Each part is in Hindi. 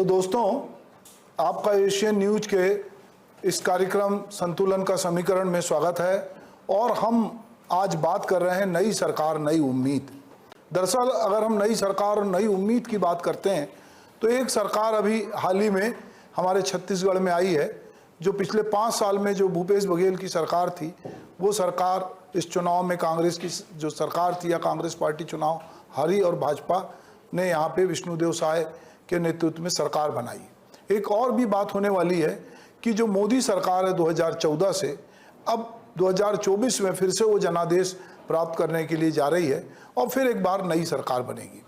तो दोस्तों, आपका एशियन न्यूज के इस कार्यक्रम संतुलन का समीकरण में स्वागत है। और हम आज बात कर रहे हैं नई सरकार नई उम्मीद। दरअसल अगर हम नई सरकार और नई उम्मीद की बात करते हैं तो एक सरकार अभी हाल ही में हमारे छत्तीसगढ़ में आई है, जो पिछले 5 साल में जो भूपेश बघेल की सरकार थी, वो सरकार इस चुनाव में कांग्रेस की जो सरकार थी या कांग्रेस पार्टी चुनाव हारी और भाजपा ने यहाँ पे विष्णुदेव साय के नेतृत्व में सरकार बनाई। एक और भी बात होने वाली है कि जो मोदी सरकार है 2014 से अब 2024 में फिर से वो जनादेश प्राप्त करने के लिए जा रही है और फिर एक बार नई सरकार बनेगी।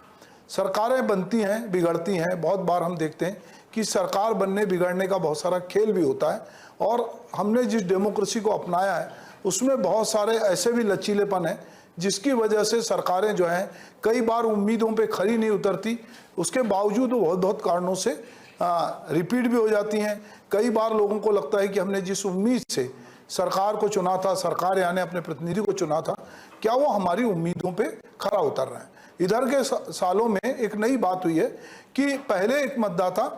सरकारें बनती हैं, बिगड़ती हैं। बहुत बार हम देखते हैं कि सरकार बनने बिगड़ने का बहुत सारा खेल भी होता है, और हमने जिस डेमोक्रेसी को अपनाया है उसमें बहुत सारे ऐसे भी लचीलेपन है जिसकी वजह से सरकारें जो हैं कई बार उम्मीदों पे खरी नहीं उतरती, उसके बावजूद वो बहुत कारणों से रिपीट भी हो जाती हैं। कई बार लोगों को लगता है कि हमने जिस उम्मीद से सरकार को चुना था, सरकार यानी अपने प्रतिनिधि को चुना था, क्या वो हमारी उम्मीदों पे खरा उतर रहे हैं। इधर के सालों में एक नई बात हुई है कि पहले एक मतदाता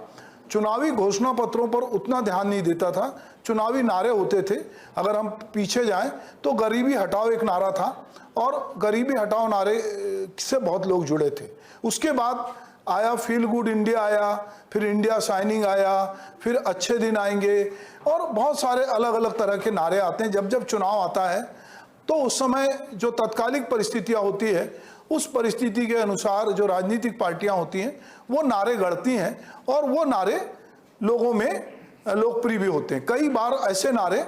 चुनावी घोषणा पत्रों पर उतना ध्यान नहीं देता था, चुनावी नारे होते थे। अगर हम पीछे जाएं तो गरीबी हटाओ एक नारा था, और गरीबी हटाओ नारे से बहुत लोग जुड़े थे। उसके बाद आया फील गुड इंडिया आया, फिर इंडिया शाइनिंग आया, फिर अच्छे दिन आएंगे, और बहुत सारे अलग अलग तरह के नारे आते हैं। जब जब चुनाव आता है तो उस समय जो तत्कालिक परिस्थितियां होती है, उस परिस्थिति के अनुसार जो राजनीतिक पार्टियां होती हैं वो नारे गढ़ती हैं, और वो नारे लोगों में लोकप्रिय भी होते हैं। कई बार ऐसे नारे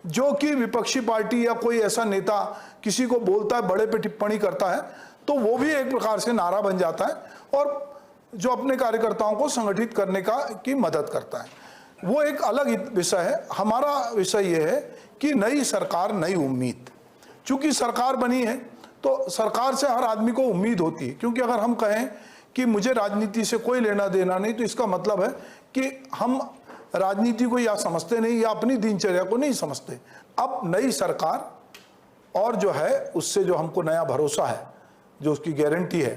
जो कि विपक्षी पार्टी या कोई ऐसा नेता किसी को बोलता है, बड़े पे टिप्पणी करता है, तो वो भी एक प्रकार से नारा बन जाता है और जो अपने कार्यकर्ताओं को संगठित करने की मदद करता है। वो एक अलग विषय है। हमारा विषय ये है कि नई सरकार नई उम्मीद। चूंकि सरकार बनी है तो सरकार से हर आदमी को उम्मीद होती है, क्योंकि अगर हम कहें कि मुझे राजनीति से कोई लेना देना नहीं, तो इसका मतलब है कि हम राजनीति को या समझते नहीं या अपनी दिनचर्या को नहीं समझते। अब नई सरकार और जो है उससे जो हमको नया भरोसा है, जो उसकी गारंटी है,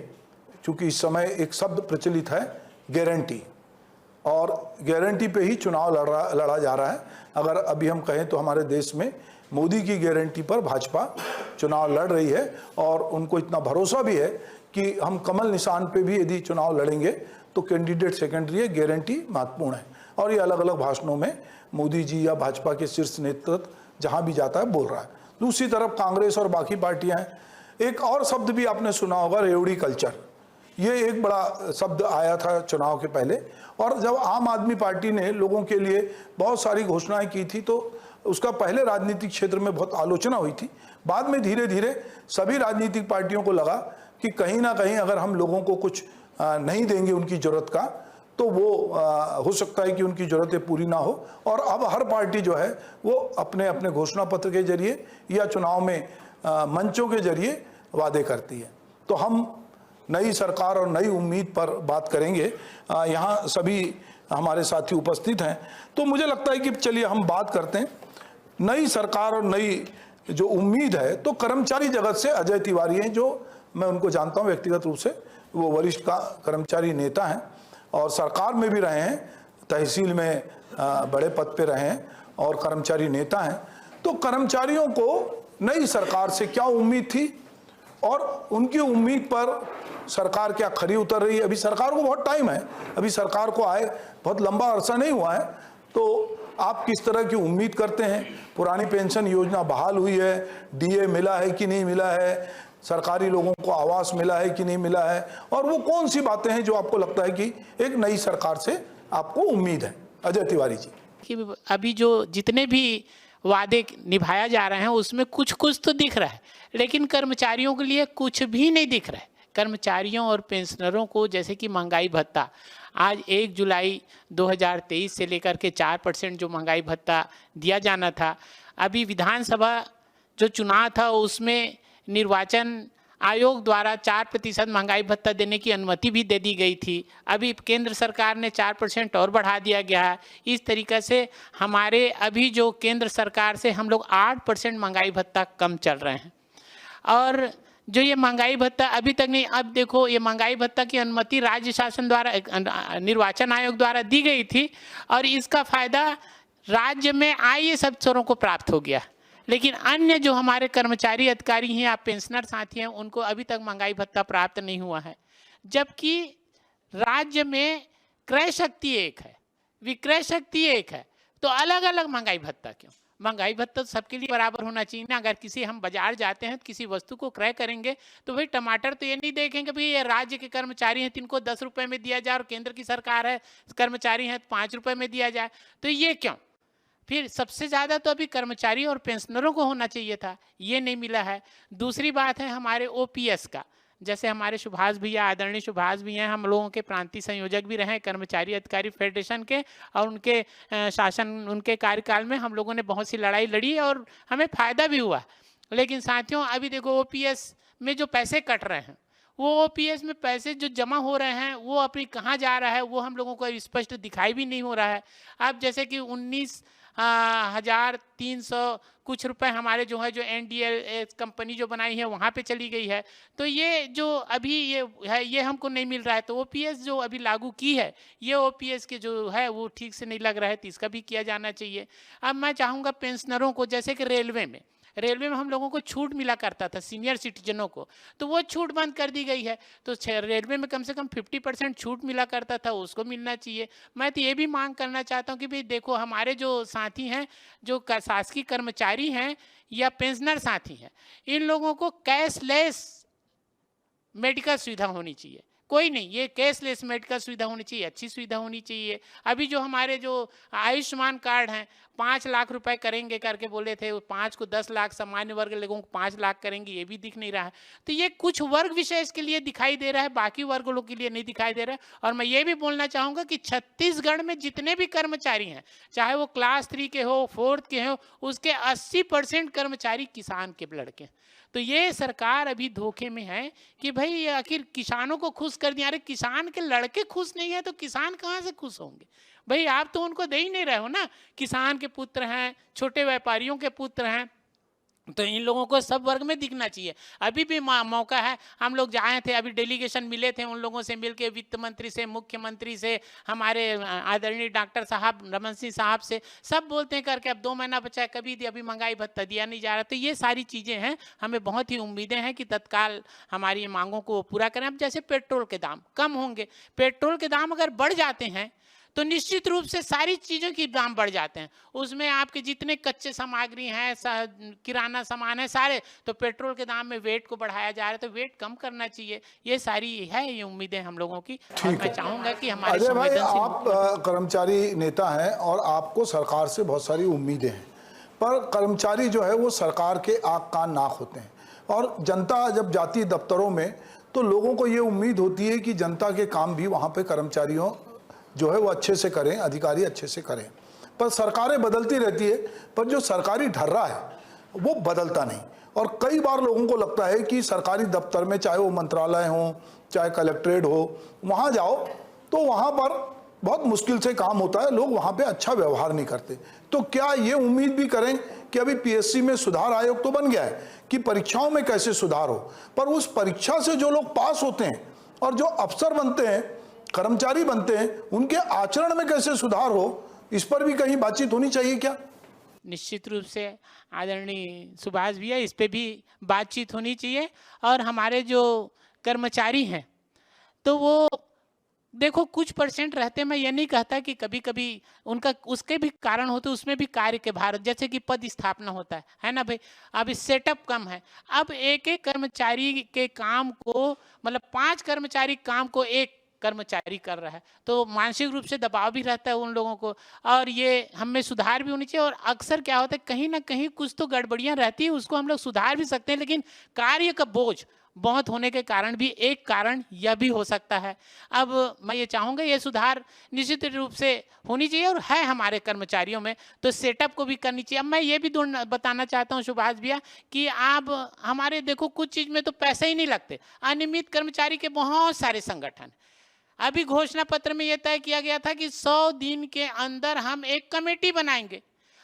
क्योंकि इस समय एक शब्द प्रचलित है गारंटी, और गारंटी पे ही चुनाव लड़ा जा रहा है। अगर अभी हम कहें तो हमारे देश में मोदी की गारंटी पर भाजपा चुनाव लड़ रही है, और उनको इतना भरोसा भी है कि हम कमल निशान पे भी यदि चुनाव लड़ेंगे तो कैंडिडेट सेकेंडरी है, गारंटी महत्वपूर्ण है। और ये अलग अलग भाषणों में मोदी जी या भाजपा के शीर्ष नेतृत्व जहां भी जाता है बोल रहा है। दूसरी तरफ कांग्रेस और बाकी पार्टियां हैं। एक और शब्द भी आपने सुना होगा, रेवड़ी कल्चर। ये एक बड़ा शब्द आया था चुनाव के पहले, और जब आम आदमी पार्टी ने लोगों के लिए बहुत सारी घोषणाएं की थी तो उसका पहले राजनीतिक क्षेत्र में बहुत आलोचना हुई थी। बाद में धीरे धीरे सभी राजनीतिक पार्टियों को लगा कि कहीं ना कहीं अगर हम लोगों को कुछ नहीं देंगे उनकी जरूरत का, तो वो हो सकता है कि उनकी जरूरतें पूरी ना हो। और अब हर पार्टी जो है वो अपने अपने घोषणा पत्र के जरिए या चुनाव में मंचों के जरिए वादे करती है। तो हम नई सरकार और नई उम्मीद पर बात करेंगे। यहाँ सभी हमारे साथी उपस्थित हैं, तो मुझे लगता है कि चलिए हम बात करते हैं नई सरकार और नई जो उम्मीद है। तो कर्मचारी जगत से अजय तिवारी हैं, जो मैं उनको जानता हूँ व्यक्तिगत रूप से। वो वरिष्ठ कर्मचारी नेता हैं और सरकार में भी रहे हैं, तहसील में बड़े पद पे रहे हैं और कर्मचारी नेता हैं। तो कर्मचारियों को नई सरकार से क्या उम्मीद थी और उनकी उम्मीद पर सरकार क्या खरी उतर रही है। अभी सरकार को बहुत टाइम है, अभी सरकार को आए बहुत लंबा अरसा नहीं हुआ है। तो आप किस तरह की उम्मीद करते हैं? पुरानी पेंशन योजना बहाल हुई है, डीए मिला है कि नहीं मिला है, सरकारी लोगों को आवास मिला है कि नहीं मिला है, और वो कौन सी बातें हैं जो आपको लगता है कि एक नई सरकार से आपको उम्मीद है? अजय तिवारी जी। कि अभी जो जितने भी वादे निभाया जा रहे हैं उसमें कुछ कुछ तो दिख रहा है, लेकिन कर्मचारियों के लिए कुछ भी नहीं दिख रहा है। कर्मचारियों और पेंशनरों को जैसे कि महंगाई भत्ता आज 1 जुलाई 2023 से लेकर के 4% जो महंगाई भत्ता दिया जाना था, अभी विधानसभा जो चुनाव था उसमें निर्वाचन आयोग द्वारा 4% महंगाई भत्ता देने की अनुमति भी दे दी गई थी। अभी केंद्र सरकार ने 4% और बढ़ा दिया गया है। इस तरीक़े से हमारे अभी जो केंद्र सरकार से हम लोग 8% महंगाई भत्ता कम चल रहे हैं। और जो ये महंगाई भत्ता अभी तक नहीं, अब देखो ये महंगाई भत्ता की अनुमति राज्य शासन द्वारा, निर्वाचन आयोग द्वारा दी गई थी और इसका फायदा राज्य में आईएएस अफसरों को प्राप्त हो गया, लेकिन अन्य जो हमारे कर्मचारी अधिकारी हैं या पेंशनर साथी हैं उनको अभी तक महंगाई भत्ता प्राप्त नहीं हुआ है। जबकि राज्य में क्रय शक्ति एक है, विक्रय शक्ति एक है, तो अलग अलग महंगाई भत्ता क्यों? महंगाई भत्ता तो सबके लिए बराबर होना चाहिए ना। अगर किसी हम बाजार जाते हैं तो किसी वस्तु को क्रय करेंगे तो भाई टमाटर तो ये नहीं देखेंगे भाई ये राज्य के कर्मचारी हैं तो इनको 10 रुपये में दिया जाए और केंद्र की सरकार है कर्मचारी हैं तो 5 रुपये में दिया जाए, तो ये क्यों? फिर सबसे ज़्यादा तो अभी कर्मचारी और पेंशनरों को होना चाहिए था, ये नहीं मिला है। दूसरी बात है हमारे ओपीएस का, जैसे हमारे सुभाष भैया, आदरणीय सुभाष भैया, हम लोगों के प्रांतीय संयोजक भी रहे कर्मचारी अधिकारी फेडरेशन के, और उनके शासन, उनके कार्यकाल में हम लोगों ने बहुत सी लड़ाई लड़ी और हमें फ़ायदा भी हुआ। लेकिन साथियों अभी देखो ओपीएस में जो पैसे कट रहे हैं, वो ओपीएस में पैसे जो जमा हो रहे हैं वो अपनी कहाँ जा रहा है वो हम लोगों को स्पष्ट दिखाई भी नहीं हो रहा है। अब जैसे कि 19,300 कुछ रुपए हमारे जो है जो एनडीएल कंपनी जो बनाई है वहाँ पे चली गई है, तो ये जो अभी ये है ये हमको नहीं मिल रहा है। तो ओपीएस जो अभी लागू की है ये ओपीएस के जो है वो ठीक से नहीं लग रहा है, तो इसका भी किया जाना चाहिए। अब मैं चाहूँगा पेंशनरों को, जैसे कि रेलवे में हम लोगों को छूट मिला करता था सीनियर सिटीजनों को, तो वो छूट बंद कर दी गई है। तो रेलवे में कम से कम 50% छूट मिला करता था, उसको मिलना चाहिए। मैं तो ये भी मांग करना चाहता हूँ कि भाई देखो हमारे जो साथी हैं, जो शासकीय कर्मचारी हैं या पेंशनर साथी हैं, इन लोगों को कैशलेस मेडिकल सुविधा होनी चाहिए। कोई नहीं, ये कैशलेस मेडिकल सुविधा होनी चाहिए, अच्छी सुविधा होनी चाहिए। अभी जो हमारे जो आयुष्मान कार्ड हैं 5 लाख रुपए करेंगे करके बोले थे, वो 5 को 10 लाख, सामान्य वर्ग लोगों को 5 लाख करेंगे, ये भी दिख नहीं रहा है। तो ये कुछ वर्ग विशेष के लिए दिखाई दे रहा है, बाकी वर्ग लोगों के लिए नहीं दिखाई दे रहा है। और मैं ये भी बोलना चाहूँगा कि छत्तीसगढ़ में जितने भी कर्मचारी हैं, चाहे वो क्लास 3 के हो, 4th के हो, उसके 80% कर्मचारी किसान के लड़के। तो ये सरकार अभी धोखे में है कि भाई आखिर किसानों को खुश कर दिया। अरे किसान के लड़के खुश नहीं है तो किसान कहाँ से खुश होंगे भाई? आप तो उनको दे ही नहीं रहे हो ना। किसान के पुत्र हैं, छोटे व्यापारियों के पुत्र हैं, तो इन लोगों को सब वर्ग में दिखना चाहिए। अभी भी मौका है, हम लोग जाए थे, अभी डेलीगेशन मिले थे, उन लोगों से मिलके वित्त मंत्री से, मुख्यमंत्री से, हमारे आदरणीय डॉक्टर साहब रमन सिंह साहब से, सब बोलते हैं करके अब 2 महीना बचा है, कभी दी अभी महंगाई भत्ता दिया नहीं जा रहा। तो ये सारी चीज़ें हैं, हमें बहुत ही उम्मीदें हैं कि तत्काल हमारी मांगों को पूरा करें। अब जैसे पेट्रोल के दाम कम होंगे, पेट्रोल के दाम अगर बढ़ जाते हैं तो निश्चित रूप से सारी चीज़ों की दाम बढ़ जाते हैं। उसमें आपके जितने कच्चे सामग्री हैं, किराना सामान है सारे, तो पेट्रोल के दाम में वेट को बढ़ाया जा रहा है, तो वेट कम करना चाहिए। ये सारी है ये उम्मीदें हम लोगों की। और मैं चाहूँगा कि हमारे अजय भाई, आप कर्मचारी नेता हैं और आपको सरकार से बहुत सारी उम्मीदें हैं, पर कर्मचारी जो है वो सरकार के आँख कान नाक होते हैं, और जनता जब जाती है दफ्तरों में तो लोगों को ये उम्मीद होती है कि जनता के काम भी वहाँ पे कर्मचारियों जो है वो अच्छे से करें, अधिकारी अच्छे से करें। पर सरकारें बदलती रहती है, पर जो सरकारी ढर्रा है वो बदलता नहीं। और कई बार लोगों को लगता है कि सरकारी दफ्तर में, चाहे वो मंत्रालय हो, चाहे कलेक्ट्रेट हो, वहाँ जाओ तो वहाँ पर बहुत मुश्किल से काम होता है, लोग वहाँ पे अच्छा व्यवहार नहीं करते। तो क्या ये उम्मीद भी करें कि अभी पीएससी में सुधार आयोग तो बन गया है कि परीक्षाओं में कैसे सुधार हो, पर उस परीक्षा से जो लोग पास होते हैं और जो अफसर बनते हैं, कर्मचारी बनते हैं, उनके आचरण में कैसे सुधार हो, इस पर भी कहीं बातचीत होनी चाहिए क्या? निश्चित रूप से आदरणीय सुभाष भैया, इस पे भी बातचीत होनी चाहिए। और हमारे जो कर्मचारी हैं तो वो देखो कुछ % रहते, मैं ये नहीं कहता कि कभी कभी उनका उसके भी कारण होते, उसमें भी कार्य के भार, जैसे कि पद स्थापना होता है ना भाई। अब सेटअप कम है, अब एक कर्मचारी के काम को, मतलब 5 कर्मचारी काम को एक कर्मचारी कर रहा है, तो मानसिक रूप से दबाव भी रहता है उन लोगों को, और ये हमें सुधार भी होनी चाहिए। और अक्सर क्या होता है, कहीं ना कहीं कुछ तो गड़बड़ियां रहती है, उसको हम लोग सुधार भी सकते हैं, लेकिन कार्य का बोझ बहुत होने के कारण भी एक कारण यह भी हो सकता है। अब मैं ये चाहूँगा ये सुधार निश्चित रूप से होनी चाहिए और है हमारे कर्मचारियों में, तो सेटअप को भी करनी चाहिए। अब मैं ये भी बताना चाहता हूँ सुभाष भैया कि आप हमारे देखो कुछ चीज़ में तो पैसे ही नहीं लगते, अनियमित कर्मचारी के बहुत सारे संगठन। अभी घोषणा पत्र में यह तय किया गया था कि 100 दिन के अंदर हम एक कमेटी बनाएंगे।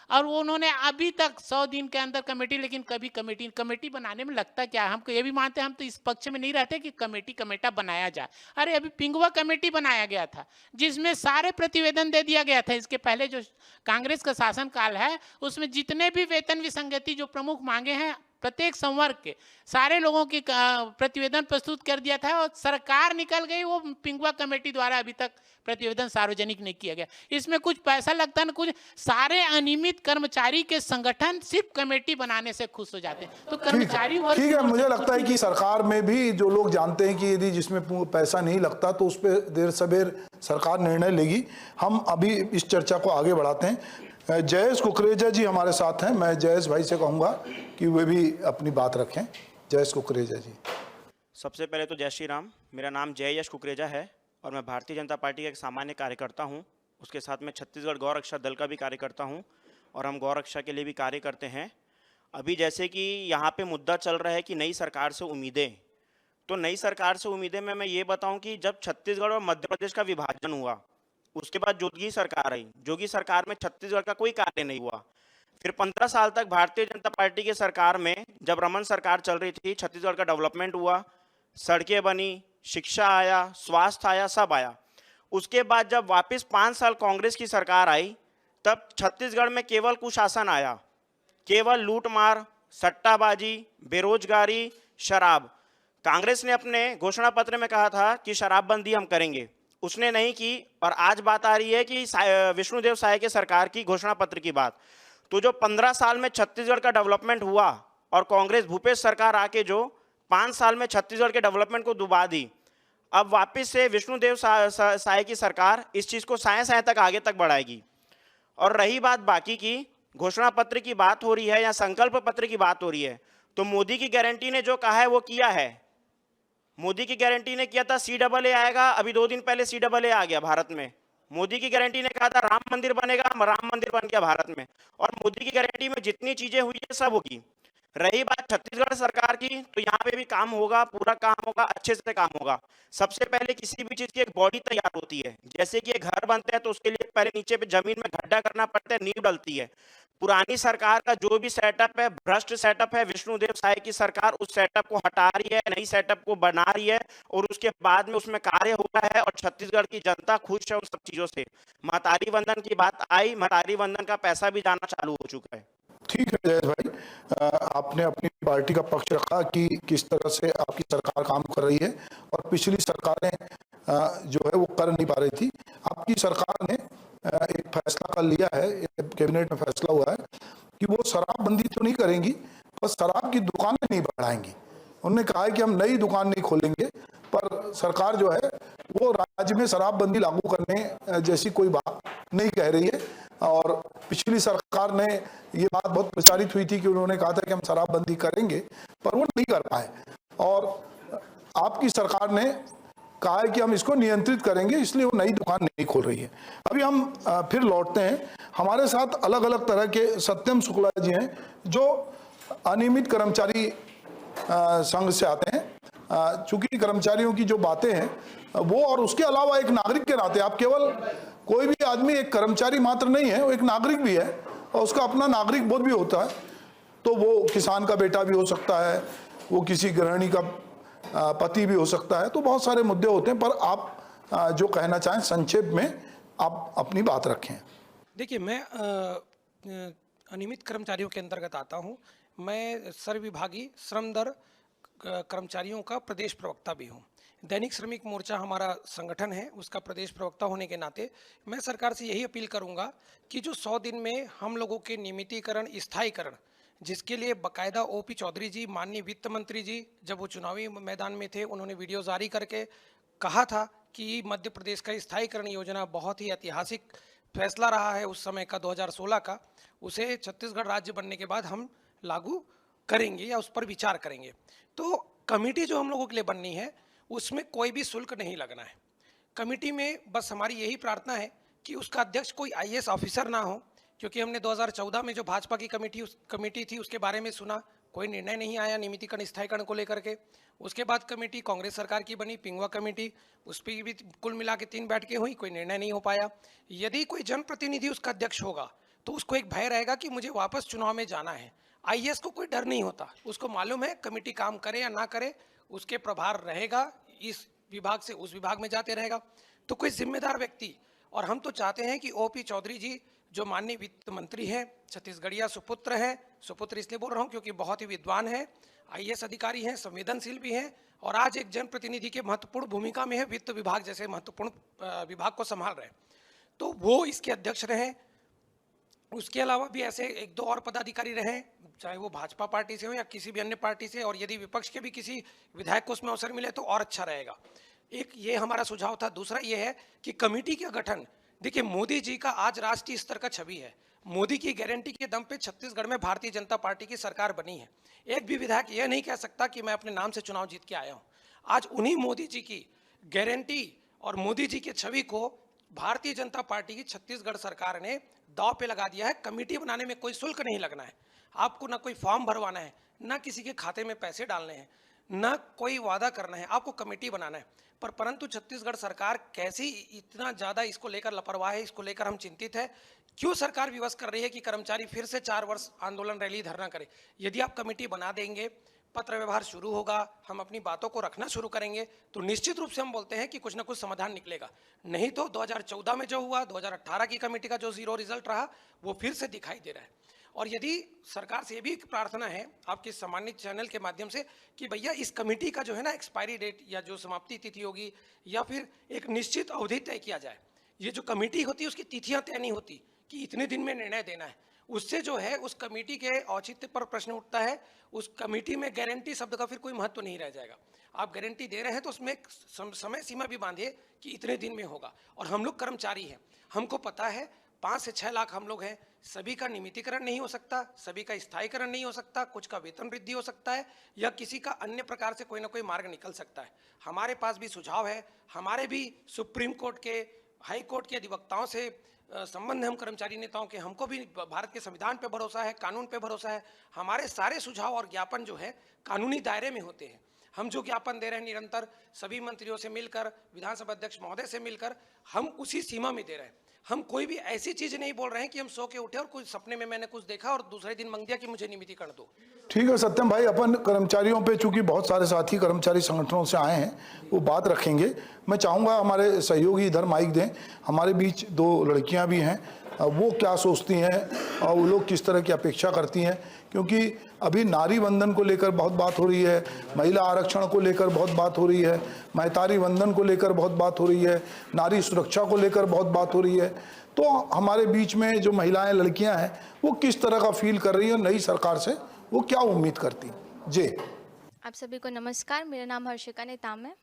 और वो उन्होंने अभी तक 100 दिन के अंदर कमेटी, लेकिन कभी कमेटी बनाने में लगता क्या है, हमको ये भी मानते हैं, हम तो इस पक्ष में नहीं रहते कि कमेटा बनाया जाए। अरे अभी पिंगुआ कमेटी बनाया गया था जिसमें सारे प्रतिवेदन दे दिया गया था। इसके पहले जो कांग्रेस का शासन काल है उसमें जितने भी वेतन विसंगति जो प्रमुख मांगे हैं प्रत्येक संवर्ग के सारे लोगों की प्रतिवेदन प्रस्तुत कर दिया था और सरकार निकल गई। वो पिंगुआ कमेटी द्वारा अभी तक प्रतिवेदन सार्वजनिक नहीं किया गया। इसमें कुछ पैसा लगता है ना कुछ, सारे अनियमित कर्मचारी के संगठन सिर्फ कमेटी बनाने से खुश हो जाते हैं। तो कर्मचारी वर्ग ठीक है, मुझे लगता है कि सरकार में भी जो लोग जानते हैं कि यदि जिसमें पैसा नहीं लगता तो उस पर देर सबेर सरकार निर्णय लेगी। हम अभी इस चर्चा को आगे बढ़ाते हैं। जयेश कुकरेजा जी हमारे साथ हैं। मैं जयेश भाई से कहूँगा कि वे भी अपनी बात रखें। जयेश कुकरेजा जी। सबसे पहले तो जय श्री राम। मेरा नाम जयेश कुकरेजा है और मैं भारतीय जनता पार्टी का एक सामान्य कार्यकर्ता हूं। उसके साथ में छत्तीसगढ़ गौ रक्षा दल का भी कार्यकर्ता हूं और हम गौ रक्षा के लिए भी कार्य करते हैं। अभी जैसे कि यहाँ पे मुद्दा चल रहा है कि नई सरकार से उम्मीदें, तो नई सरकार से उम्मीदें में मैं ये बताऊं कि जब छत्तीसगढ़ और मध्य प्रदेश का विभाजन हुआ उसके बाद जोगी सरकार आई। जोगी सरकार में छत्तीसगढ़ का कोई कार्य नहीं हुआ। फिर 15 साल तक भारतीय जनता पार्टी की सरकार में जब रमन सरकार चल रही थी, छत्तीसगढ़ का डेवलपमेंट हुआ, सड़कें बनी, शिक्षा आया, स्वास्थ्य आया, सब आया। उसके बाद जब वापस 5 साल कांग्रेस की सरकार आई तब छत्तीसगढ़ में केवल कुशासन आया, केवल लूटमार, सट्टाबाजी, बेरोजगारी, शराब। कांग्रेस ने अपने घोषणा पत्र में कहा था कि शराबबंदी हम करेंगे, उसने नहीं की। और आज बात आ रही है कि विष्णुदेव साय के सरकार की घोषणा पत्र की बात। तो जो 15 साल में छत्तीसगढ़ का डेवलपमेंट हुआ और कांग्रेस भूपेश सरकार आके जो 5 साल में छत्तीसगढ़ के डेवलपमेंट को डुबा दी, अब वापस से विष्णुदेव साय की सरकार इस चीज़ को साय तक आगे तक बढ़ाएगी। और रही बात बाकी की घोषणा पत्र की बात हो रही है या संकल्प पत्र की बात हो रही है, तो मोदी की गारंटी ने जो कहा है वो किया है। मोदी की गारंटी ने किया था CAA आएगा, अभी 2 दिन पहले CAA आ गया भारत में। मोदी की गारंटी ने कहा था राम मंदिर बनेगा, राम मंदिर बन गया भारत में। और मोदी की गारंटी में जितनी चीजें हुई है सब होगी। रही बात छत्तीसगढ़ सरकार की, तो यहाँ पे भी काम होगा, पूरा काम होगा, अच्छे से काम होगा। सबसे पहले किसी भी चीज की एक बॉडी तैयार होती है। जैसे कि एक घर बनता है तो उसके लिए पहले नीचे पे जमीन में गड्ढा करना पड़ता है, नींव डलती है। पुरानी सरकार का जो भी सेटअप है, भ्रष्ट सेटअप है, विष्णुदेव साय की सरकार उस सेटअप को हटा रही है, नई सेटअप को बना रही है और उसके बाद में उसमें कार्य हो रहा है और छत्तीसगढ़ की जनता खुश है उन सब चीजों से। महतारी वंदन की बात आई, महतारी वंदन का पैसा भी जाना चालू हो चुका है। ठीक है जयेश भाई, आपने अपनी पार्टी का पक्ष रखा कि किस तरह से आपकी सरकार काम कर रही है और पिछली सरकारें जो है वो कर नहीं पा रही थी। आपकी सरकार ने एक फैसला कर लिया है, कैबिनेट में फैसला हुआ है कि वो शराबबंदी तो नहीं करेंगी, पर शराब की दुकानें नहीं बढ़ाएंगी। उन्होंने कहा है कि हम नई दुकान नहीं खोलेंगे, पर सरकार जो है वो राज्य में शराबबंदी लागू करने जैसी कोई बात नहीं कह रही है। और पिछली सरकार ने ये बात बहुत प्रचारित हुई थी कि उन्होंने कहा था कि हम शराबबंदी करेंगे, पर वो नहीं कर पाए। और आपकी सरकार ने कहा है कि हम इसको नियंत्रित करेंगे, इसलिए वो नई दुकान नहीं खोल रही है। अभी हम फिर लौटते हैं। हमारे साथ अलग अलग तरह के सत्यम शुक्ला जी हैं जो अनियमित कर्मचारी संघ से आते हैं। चूंकि कर्मचारियों की जो बातें हैं वो, और उसके अलावा एक नागरिक के नाते, आप केवल कोई भी आदमी एक कर्मचारी मात्र नहीं है, वो एक नागरिक भी है और उसका अपना नागरिक बोध भी होता है। तो वो किसान का बेटा भी हो सकता है, वो किसी गृहिणी का पति भी हो सकता है। तो बहुत सारे मुद्दे होते हैं, पर आप जो कहना चाहें संक्षेप में आप अपनी बात रखें। देखिए, मैं अनियमित कर्मचारियों के अंतर्गत आता हूं। मैं सर्वविभागीय श्रम दर कर्मचारियों का प्रदेश प्रवक्ता भी हूं। दैनिक श्रमिक मोर्चा हमारा संगठन है, उसका प्रदेश प्रवक्ता होने के नाते मैं सरकार से यही अपील करूंगा कि जो 100 दिन में हम लोगों के नियमितीकरण, स्थायीकरण, जिसके लिए बकायदा OP चौधरी जी, माननीय वित्त मंत्री जी, जब वो चुनावी मैदान में थे, उन्होंने वीडियो जारी करके कहा था कि मध्य प्रदेश का स्थायीकरण योजना बहुत ही ऐतिहासिक फैसला रहा है उस समय का, 2016 का। उसे छत्तीसगढ़ राज्य बनने के बाद हम लागू करेंगे या उस पर विचार करेंगे। तो कमेटी जो हम लोगों के लिए बननी है उसमें कोई भी शुल्क नहीं लगना है। कमेटी में बस हमारी यही प्रार्थना है कि उसका अध्यक्ष कोई IAS ऑफिसर ना हो, क्योंकि हमने 2014 में जो भाजपा की कमेटी थी उसके बारे में सुना, कोई निर्णय नहीं आया नियमितीकरण स्थायीकरण को लेकर के। उसके बाद कमेटी कांग्रेस सरकार की बनी, पिंगुआ कमेटी, उस पर भी कुल मिला के 3 बैठकें हुई, कोई निर्णय नहीं हो पाया। यदि कोई जनप्रतिनिधि उसका अध्यक्ष होगा तो उसको एक भय रहेगा कि मुझे वापस चुनाव में जाना है। आईएएस को कोई डर नहीं होता, उसको मालूम है कमेटी काम करे या ना करे, उसके प्रभार रहेगा, इस विभाग से उस विभाग में जाते रहेगा। तो कोई जिम्मेदार व्यक्ति, और हम तो चाहते हैं कि ओपी चौधरी जी जो माननीय वित्त मंत्री हैं, छत्तीसगढ़िया सुपुत्र हैं, सुपुत्र इसलिए बोल रहा हूँ क्योंकि बहुत ही विद्वान हैं, आईएएस अधिकारी हैं, संवेदनशील भी हैं, और आज एक जनप्रतिनिधि के महत्वपूर्ण भूमिका में है, वित्त विभाग जैसे महत्वपूर्ण विभाग को संभाल रहे हैं, तो वो इसके अध्यक्ष रहे। उसके अलावा भी ऐसे एक दो और पदाधिकारी रहे, चाहे वो भाजपा पार्टी से हो या किसी भी अन्य पार्टी से, और यदि विपक्ष के भी किसी विधायक को उसमें अवसर मिले तो और अच्छा रहेगा। एक ये हमारा सुझाव था। दूसरा ये है कि कमेटी का गठन, देखिए मोदी जी का आज राष्ट्रीय स्तर का छवि है, मोदी की गारंटी के दम पे छत्तीसगढ़ में भारतीय जनता पार्टी की सरकार बनी है। एक भी विधायक यह नहीं कह सकता कि मैं अपने नाम से चुनाव जीत के आया हूं। आज उन्हीं मोदी जी की गारंटी और मोदी जी के छवि को भारतीय जनता पार्टी की छत्तीसगढ़ सरकार ने दांव पे लगा दिया है। कमेटी बनाने में कोई शुल्क नहीं लगना है, आपको ना कोई फॉर्म भरवाना है, ना किसी के खाते में पैसे डालने हैं, ना कोई वादा करना है, आपको कमेटी बनाना है। परंतु छत्तीसगढ़ सरकार कैसी इतना ज़्यादा इसको लेकर लापरवाह है, इसको लेकर हम चिंतित है। क्यों सरकार विवश कर रही है कि कर्मचारी फिर से 4 वर्ष आंदोलन, रैली, धरना करे? यदि आप कमेटी बना देंगे, पत्र व्यवहार शुरू होगा, हम अपनी बातों को रखना शुरू करेंगे, तो निश्चित रूप से हम बोलते हैं कि कुछ ना कुछ समाधान निकलेगा। नहीं तो 2014 में जो हुआ, 2018 की कमेटी का जो 0 रिजल्ट रहा, वो फिर से दिखाई दे रहा है। और यदि सरकार से भी एक प्रार्थना है आपके सम्मानित चैनल के माध्यम से कि भैया इस कमेटी का जो है ना एक्सपायरी डेट या जो समाप्ति तिथि होगी, या फिर एक निश्चित अवधि तय किया जाए। ये जो कमेटी होती है उसकी तिथियां तय नहीं होती कि इतने दिन में निर्णय देना है, उससे जो है उस कमेटी के औचित्य पर प्रश्न उठता है। उस कमेटी में गारंटी शब्द का फिर कोई महत्व नहीं रह जाएगा। आप गारंटी दे रहे हैं तो उसमें एक समय सीमा भी बांधिए कि इतने दिन में होगा। और हम लोग कर्मचारी हैं, हमको पता है 5 से 6 लाख हम लोग हैं, सभी का नियमितीकरण नहीं हो सकता, सभी का स्थायीकरण नहीं हो सकता, कुछ का वेतन वृद्धि हो सकता है, या किसी का अन्य प्रकार से कोई ना कोई मार्ग निकल सकता है। हमारे पास भी सुझाव है, हमारे भी सुप्रीम कोर्ट के, हाई कोर्ट के अधिवक्ताओं से संबंध है, हम कर्मचारी नेताओं के, हमको भी भारत के संविधान पे भरोसा है, कानून पे भरोसा है। हमारे सारे सुझाव और ज्ञापन जो है कानूनी दायरे में होते हैं। हम जो ज्ञापन दे रहे हैं निरंतर सभी मंत्रियों से मिलकर, विधानसभा अध्यक्ष महोदय से मिलकर, हम उसी सीमा में दे रहे हैं। हम कोई भी ऐसी चीज नहीं बोल रहे हैं कि हम सो के उठे और कुछ सपने में मैंने कुछ देखा और दूसरे दिन मांग दिया कि मुझे नियमितीकरण दो। ठीक है सत्यम भाई, अपन कर्मचारियों पे चूंकि बहुत सारे साथी कर्मचारी संगठनों से आए हैं, वो बात रखेंगे। मैं चाहूँगा हमारे सहयोगी इधर माइक दें। हमारे बीच 2 लड़कियां भी हैं, वो क्या सोचती हैं और वो लोग किस तरह की अपेक्षा करती हैं, क्योंकि अभी नारी वंदन को लेकर बहुत बात हो रही है, महिला आरक्षण को लेकर बहुत बात हो रही है, महतारी वंदन को लेकर बहुत बात हो रही है, नारी सुरक्षा को लेकर बहुत बात हो रही है। तो हमारे बीच में जो महिलाएं, लड़कियां हैं, वो किस तरह का फील कर रही है, नई सरकार से वो क्या उम्मीद करती? जी, आप सभी को नमस्कार। मेरा नाम हर्षिका नेताम है।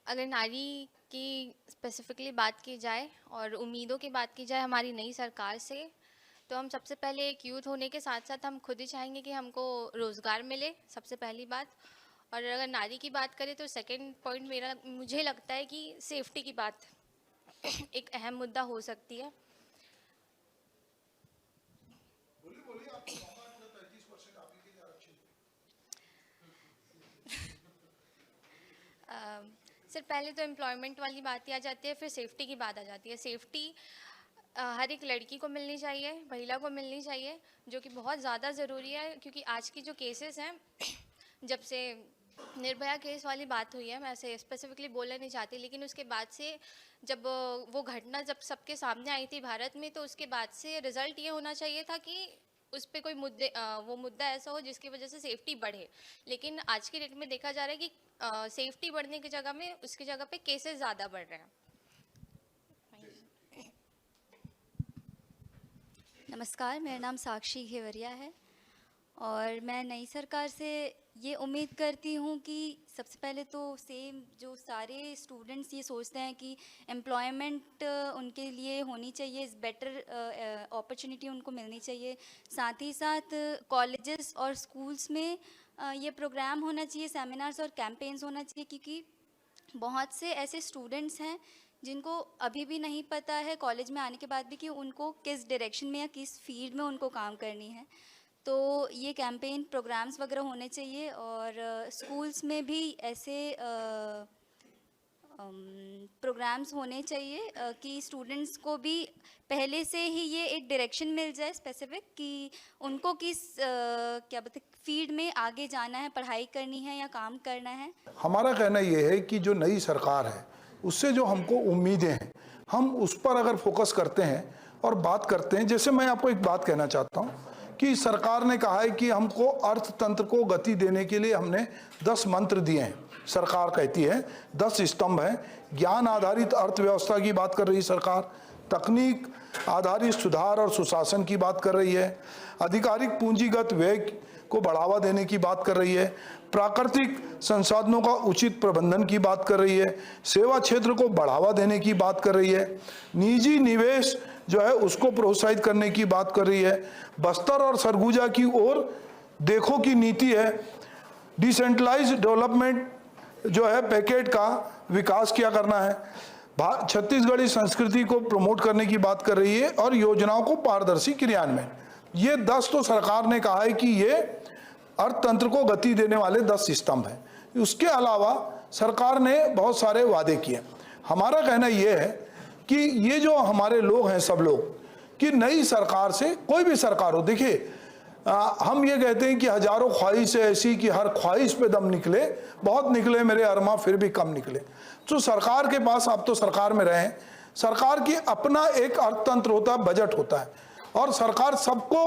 अगर नारी की स्पेसिफिकली बात की जाए और उम्मीदों की बात की जाए हमारी नई सरकार से, तो हम सबसे पहले एक यूथ होने के साथ साथ हम खुद ही चाहेंगे कि हमको रोज़गार मिले, सबसे पहली बात। और अगर नारी की बात करें तो सेकंड पॉइंट मुझे लगता है कि सेफ्टी की बात एक अहम मुद्दा हो सकती है। सिर्फ पहले तो एम्प्लॉयमेंट वाली बात ही आ जाती है, फिर सेफ्टी की बात आ जाती है। सेफ्टी हर एक लड़की को मिलनी चाहिए, महिला को मिलनी चाहिए, जो कि बहुत ज़्यादा ज़रूरी है। क्योंकि आज की जो केसेस हैं, जब से निर्भया केस वाली बात हुई है, मैं ऐसे स्पेसिफिकली बोलना नहीं चाहती, लेकिन उसके बाद से जब वो घटना जब सबके सामने आई थी भारत में, तो उसके बाद से रिज़ल्ट ये होना चाहिए था कि उस पर कोई वो मुद्दा ऐसा हो जिसकी वजह से सेफ्टी बढ़े। लेकिन आज की डेट में देखा जा रहा है कि सेफ्टी बढ़ने की जगह में उसकी जगह पे केसेस ज़्यादा बढ़ रहे हैं। नमस्कार, मेरा नाम साक्षी घेवरिया है और मैं नई सरकार से ये उम्मीद करती हूँ कि सबसे पहले तो सेम जो सारे स्टूडेंट्स ये सोचते हैं कि एम्प्लॉयमेंट उनके लिए होनी चाहिए, बेटर अपॉर्चुनिटी उनको मिलनी चाहिए। साथ ही साथ कॉलेजेस और स्कूल्स में ये प्रोग्राम होना चाहिए, सेमिनार्स और कैंपेन्स होना चाहिए, क्योंकि बहुत से ऐसे स्टूडेंट्स हैं जिनको अभी भी नहीं पता है कॉलेज में आने के बाद भी कि उनको किस डायरेक्शन में या किस फील्ड में उनको काम करनी है। तो ये कैंपेन प्रोग्राम्स वगैरह होने चाहिए और स्कूल्स में भी ऐसे प्रोग्राम्स होने चाहिए कि स्टूडेंट्स को भी पहले से ही ये एक डायरेक्शन मिल जाए स्पेसिफिक कि उनको किस क्या बोलते फील्ड में आगे जाना है, पढ़ाई करनी है या काम करना है। हमारा कहना ये है कि जो नई सरकार है उससे जो हमको उम्मीदें हैं हम उस पर अगर फोकस करते हैं और बात करते हैं, जैसे मैं आपको एक बात कहना चाहता हूँ कि सरकार ने कहा है कि हमको अर्थतंत्र को गति देने के लिए हमने 10 मंत्र दिए हैं। सरकार कहती है 10 स्तंभ हैं। ज्ञान आधारित अर्थव्यवस्था की बात कर रही सरकार, तकनीक आधारित सुधार और सुशासन की बात कर रही है, आधिकारिक पूंजीगत व्यय को बढ़ावा देने की बात कर रही है, प्राकृतिक संसाधनों का उचित प्रबंधन की बात कर रही है, सेवा क्षेत्र को बढ़ावा देने की बात कर रही है, निजी निवेश जो है उसको प्रोत्साहित करने की बात कर रही है, बस्तर और सरगुजा की ओर देखो की नीति है, डिसेंट्रलाइज्ड डेवलपमेंट जो है पैकेट का विकास क्या करना है, छत्तीसगढ़ी संस्कृति को प्रमोट करने की बात कर रही है और योजनाओं को पारदर्शी क्रियान्वयन। ये 10 तो सरकार ने कहा है कि ये अर्थतंत्र को गति देने वाले 10 स्तंभ हैं। उसके अलावा सरकार ने बहुत सारे वादे किए। हमारा कहना यह है कि ये जो हमारे लोग हैं सब लोग कि नई सरकार से कोई भी सरकार हो, देखिए हम ये कहते हैं कि हजारों ख्वाहिश ऐसी कि हर ख्वाहिश पे दम निकले, बहुत निकले मेरे अरमा फिर भी कम निकले। तो सरकार के पास, आप तो सरकार में रहें, सरकार की अपना एक अर्थतंत्र होता है, बजट होता है और सरकार सबको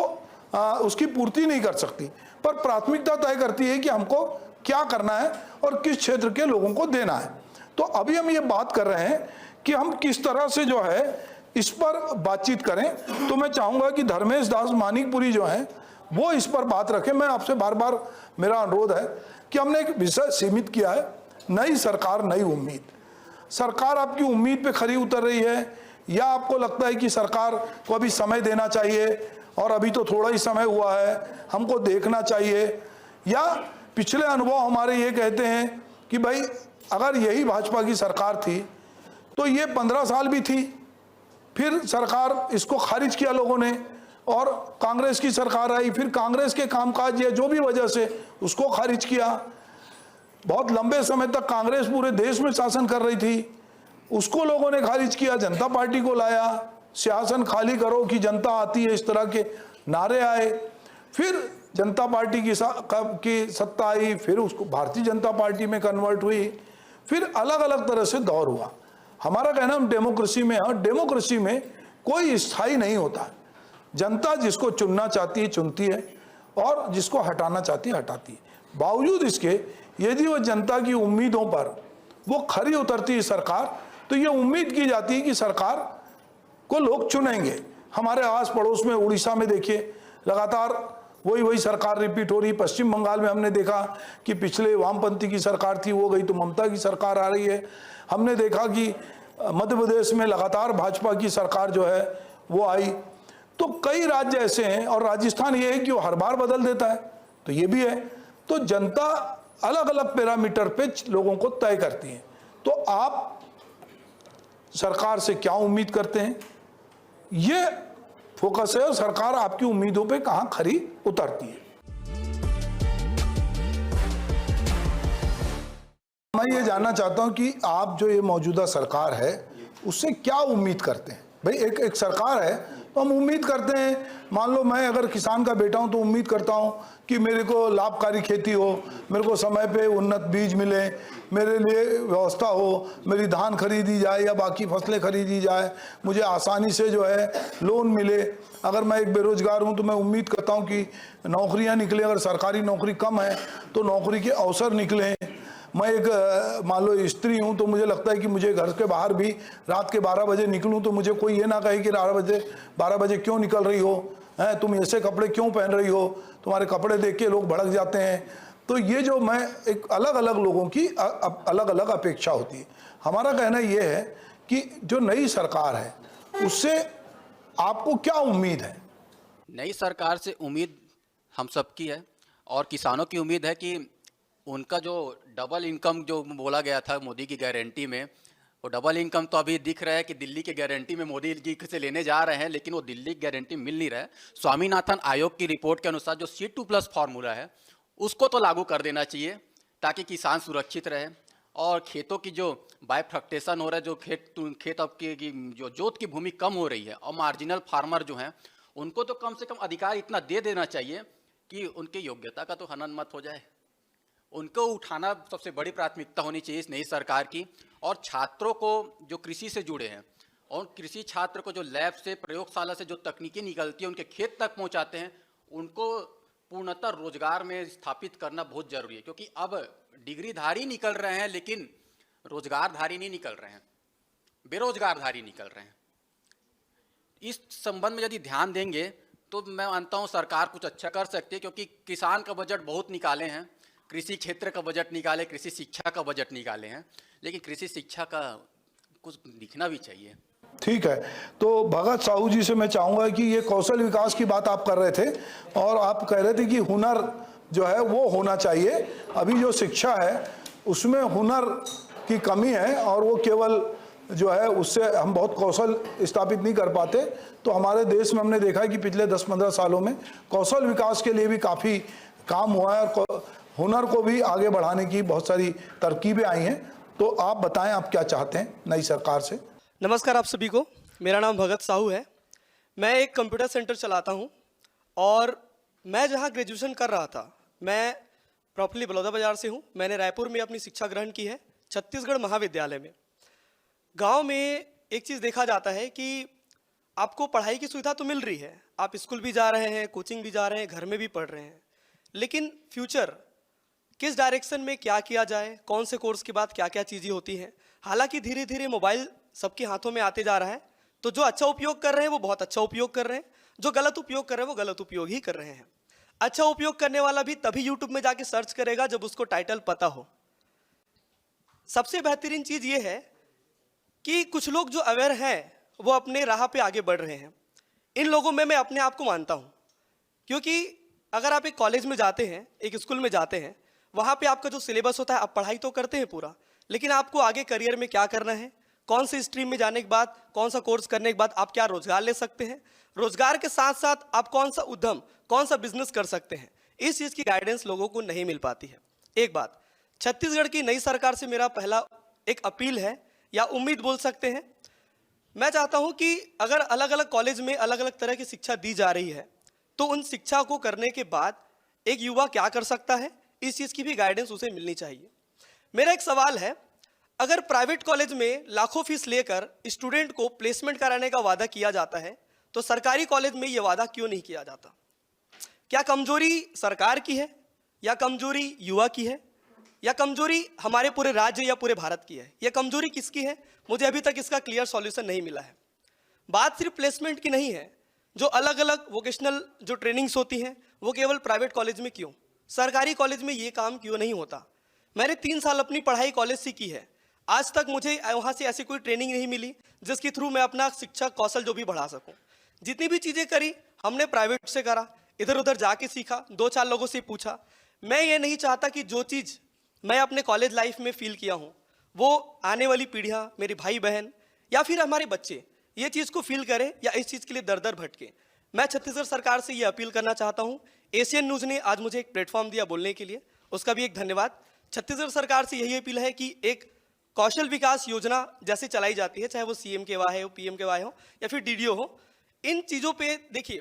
उसकी पूर्ति नहीं कर सकती, पर प्राथमिकता तय करती है कि हमको क्या करना है और किस क्षेत्र के लोगों को देना है। तो अभी हम ये बात कर रहे हैं कि हम किस तरह से जो है इस पर बातचीत करें। तो मैं चाहूँगा कि धर्मेश दास मानिकपुरी जो हैं वो इस पर बात रखें। मैं आपसे बार बार मेरा अनुरोध है कि हमने एक विषय सीमित किया है, नई सरकार नई उम्मीद। सरकार आपकी उम्मीद पे खरी उतर रही है या आपको लगता है कि सरकार को अभी समय देना चाहिए और अभी तो थोड़ा ही समय हुआ है, हमको देखना चाहिए, या पिछले अनुभव हमारे ये कहते हैं कि भाई अगर यही भाजपा की सरकार थी तो ये 15 साल भी थी, फिर सरकार इसको खारिज किया लोगों ने और कांग्रेस की सरकार आई, फिर कांग्रेस के कामकाज या जो भी वजह से उसको खारिज किया। बहुत लंबे समय तक कांग्रेस पूरे देश में शासन कर रही थी, उसको लोगों ने खारिज किया, जनता पार्टी को लाया, शासन खाली करो कि जनता आती है, इस तरह के नारे आए, फिर जनता पार्टी की सत्ता आई, फिर उसको भारतीय जनता पार्टी में कन्वर्ट हुई, फिर अलग अलग तरह से दौर हुआ। हमारा कहना हम डेमोक्रेसी में है, डेमोक्रेसी में कोई स्थायी नहीं होता है। जनता जिसको चुनना चाहती है चुनती है और जिसको हटाना चाहती है हटाती है। बावजूद इसके यदि वो जनता की उम्मीदों पर वो खरी उतरती है सरकार, तो ये उम्मीद की जाती है कि सरकार को लोग चुनेंगे। हमारे आस पड़ोस में उड़ीसा में देखिए लगातार वही सरकार रिपीट हो रही। पश्चिम बंगाल में हमने देखा कि पिछले वामपंथी की सरकार थी, वो गई तो ममता की सरकार आ रही है। हमने देखा कि मध्य प्रदेश में लगातार भाजपा की सरकार जो है वो आई। तो कई राज्य ऐसे हैं और राजस्थान ये है कि वो हर बार बदल देता है, तो ये भी है। तो जनता अलग अलग पैरामीटर पे लोगों को तय करती है। तो आप सरकार से क्या उम्मीद करते हैं, ये फोकस है और सरकार आपकी उम्मीदों पे कहां खरी उतरती है। मैं ये जानना चाहता हूं कि आप जो ये मौजूदा सरकार है उससे क्या उम्मीद करते हैं। भाई एक सरकार है तो हम उम्मीद करते हैं, मान लो मैं अगर किसान का बेटा हूं तो उम्मीद करता हूं कि मेरे को लाभकारी खेती हो, मेरे को समय पे उन्नत बीज मिले, मेरे लिए व्यवस्था हो, मेरी धान खरीदी जाए या बाकी फसलें खरीदी जाए, मुझे आसानी से जो है लोन मिले। अगर मैं एक बेरोजगार हूं तो मैं उम्मीद करता हूं कि नौकरियां निकले, अगर सरकारी नौकरी कम है तो नौकरी के अवसर निकलें। मैं एक मान लो स्त्री हूं तो मुझे लगता है कि मुझे घर के बाहर भी रात के 12 बजे निकलूं तो मुझे कोई ये ना कहे कि 12 बजे क्यों निकल रही हो, हैं तुम ऐसे कपड़े क्यों पहन रही हो, तुम्हारे कपड़े देख के लोग भड़क जाते हैं। तो ये जो मैं एक अलग अलग लोगों की अलग अलग अपेक्षा होती है। हमारा कहना ये है कि जो नई सरकार है उससे आपको क्या उम्मीद है। नई सरकार से उम्मीद हम सबकी है और किसानों की उम्मीद है कि उनका जो डबल इनकम जो बोला गया था मोदी की गारंटी में, वो डबल इनकम तो अभी दिख रहा है कि दिल्ली की गारंटी में मोदी जी से लेने जा रहे हैं, लेकिन वो दिल्ली की गारंटी मिल नहीं रहा है। स्वामीनाथन आयोग की रिपोर्ट के अनुसार जो C2+ फार्मूला है उसको तो लागू कर देना चाहिए ताकि किसान सुरक्षित रहे और खेतों की जो बाइफर्केशन हो रहा है, जो खेत आपके की जो जोत की भूमि कम हो रही है, और मार्जिनल फार्मर जो हैं उनको तो कम से कम अधिकार इतना दे देना चाहिए कि उनकी योग्यता का तो हनन मत हो जाए। उनको उठाना सबसे बड़ी प्राथमिकता होनी चाहिए इस नई सरकार की। और छात्रों को जो कृषि से जुड़े हैं, और कृषि छात्र को जो लैब से, प्रयोगशाला से जो तकनीकी निकलती है उनके खेत तक पहुंचाते हैं, उनको पूर्णतः रोजगार में स्थापित करना बहुत जरूरी है। क्योंकि अब डिग्रीधारी निकल रहे हैं लेकिन रोजगारधारी नहीं निकल रहे हैं, बेरोजगारधारी निकल रहे हैं। इस संबंध में यदि ध्यान देंगे तो मैं मानता हूं सरकार कुछ अच्छा कर सकती है। क्योंकि किसान का बजट बहुत निकाले हैं, कृषि क्षेत्र का बजट निकाले, कृषि शिक्षा का बजट निकाले हैं, लेकिन कृषि शिक्षा का कुछ दिखना भी चाहिए। ठीक है, तो भगत साहू जी से मैं चाहूंगा कि ये कौशल विकास की बात आप कर रहे थे और आप कह रहे थे कि हुनर जो है वो होना चाहिए। अभी जो शिक्षा है उसमें हुनर की कमी है और वो केवल जो है उससे हम बहुत कौशल स्थापित नहीं कर पाते। तो हमारे देश में हमने देखा है कि पिछले 10-15 सालों में कौशल विकास के लिए भी काफ़ी काम हुआ है और हुनर को भी आगे बढ़ाने की बहुत सारी तरकीबें आई हैं। तो आप बताएं, आप क्या चाहते हैं नई सरकार से? नमस्कार आप सभी को, मेरा नाम भगत साहू है। मैं एक कंप्यूटर सेंटर चलाता हूं और मैं जहां ग्रेजुएशन कर रहा था, मैं प्रॉपरली बलौदा बाजार से हूं। मैंने रायपुर में अपनी शिक्षा ग्रहण की है, छत्तीसगढ़ महाविद्यालय में। गांव में एक चीज़ देखा जाता है कि आपको पढ़ाई की सुविधा तो मिल रही है, आप स्कूल भी जा रहे हैं, कोचिंग भी जा रहे हैं, घर में भी पढ़ रहे हैं, लेकिन फ्यूचर किस डायरेक्शन में क्या किया जाए, कौन से कोर्स के बाद क्या क्या चीज़ें होती हैं। हालांकि धीरे धीरे मोबाइल सबके हाथों में आते जा रहा है, तो जो अच्छा उपयोग कर रहे हैं वो बहुत अच्छा उपयोग कर रहे हैं, जो गलत उपयोग कर रहे हैं वो गलत उपयोग ही कर रहे हैं। अच्छा उपयोग करने वाला भी तभी यूट्यूब में जाके सर्च करेगा जब उसको टाइटल पता हो। सबसे बेहतरीन चीज़ ये है कि कुछ लोग जो अवेयर हैं वो अपने राह पे आगे बढ़ रहे हैं। इन लोगों में मैं अपने आप को मानता हूँ, क्योंकि अगर आप एक कॉलेज में जाते हैं, एक स्कूल में जाते हैं, वहाँ पे आपका जो सिलेबस होता है, आप पढ़ाई तो करते हैं पूरा, लेकिन आपको आगे करियर में क्या करना है, कौन सी स्ट्रीम में जाने के बाद, कौन सा कोर्स करने के बाद आप क्या रोजगार ले सकते हैं, रोजगार के साथ साथ आप कौन सा उद्यम, कौन सा बिजनेस कर सकते हैं, इस चीज़ की गाइडेंस लोगों को नहीं मिल पाती है। एक बात, छत्तीसगढ़ की नई सरकार से मेरा पहला एक अपील है या उम्मीद बोल सकते हैं। मैं चाहता हूं कि अगर अलग अलग कॉलेज में अलग अलग तरह की शिक्षा दी जा रही है, तो उन शिक्षा को करने के बाद एक युवा क्या कर सकता है, इस चीज़ की भी गाइडेंस उसे मिलनी चाहिए। मेरा एक सवाल है, अगर प्राइवेट कॉलेज में लाखों फीस लेकर स्टूडेंट को प्लेसमेंट कराने का वादा किया जाता है, तो सरकारी कॉलेज में ये वादा क्यों नहीं किया जाता? क्या कमजोरी सरकार की है, या कमजोरी युवा की है, या कमजोरी हमारे पूरे राज्य या पूरे भारत की है? यह कमजोरी किसकी है? मुझे अभी तक इसका क्लियर सॉल्यूशन नहीं मिला है। बात सिर्फ प्लेसमेंट की नहीं है, जो अलग अलग वोकेशनल जो ट्रेनिंग्स होती हैं वो केवल प्राइवेट कॉलेज में क्यों, सरकारी कॉलेज में ये काम क्यों नहीं होता? मैंने 3 साल अपनी पढ़ाई कॉलेज से की है, आज तक मुझे वहाँ से ऐसी कोई ट्रेनिंग नहीं मिली जिसके थ्रू मैं अपना शिक्षा कौशल जो भी बढ़ा सकूँ। जितनी भी चीज़ें करी हमने प्राइवेट से करा, इधर उधर जाके सीखा, 2-4 लोगों से पूछा। मैं ये नहीं चाहता कि जो चीज़ मैं अपने कॉलेज लाइफ में फील किया हूँ वो आने वाली पीढ़ियाँ, मेरे भाई बहन या फिर हमारे बच्चे ये चीज़ को फील करें या इस चीज़ के लिए दर दर भटके। मैं छत्तीसगढ़ सरकार से ये अपील करना चाहता हूँ। एशियन न्यूज़ ने आज मुझे एक प्लेटफॉर्म दिया बोलने के लिए, उसका भी एक धन्यवाद। छत्तीसगढ़ सरकार से यही अपील है कि एक कौशल विकास योजना जैसे चलाई जाती है, चाहे वो CM के वाई हो, PM के वाई हो या फिर DDO हो, इन चीज़ों पे देखिए,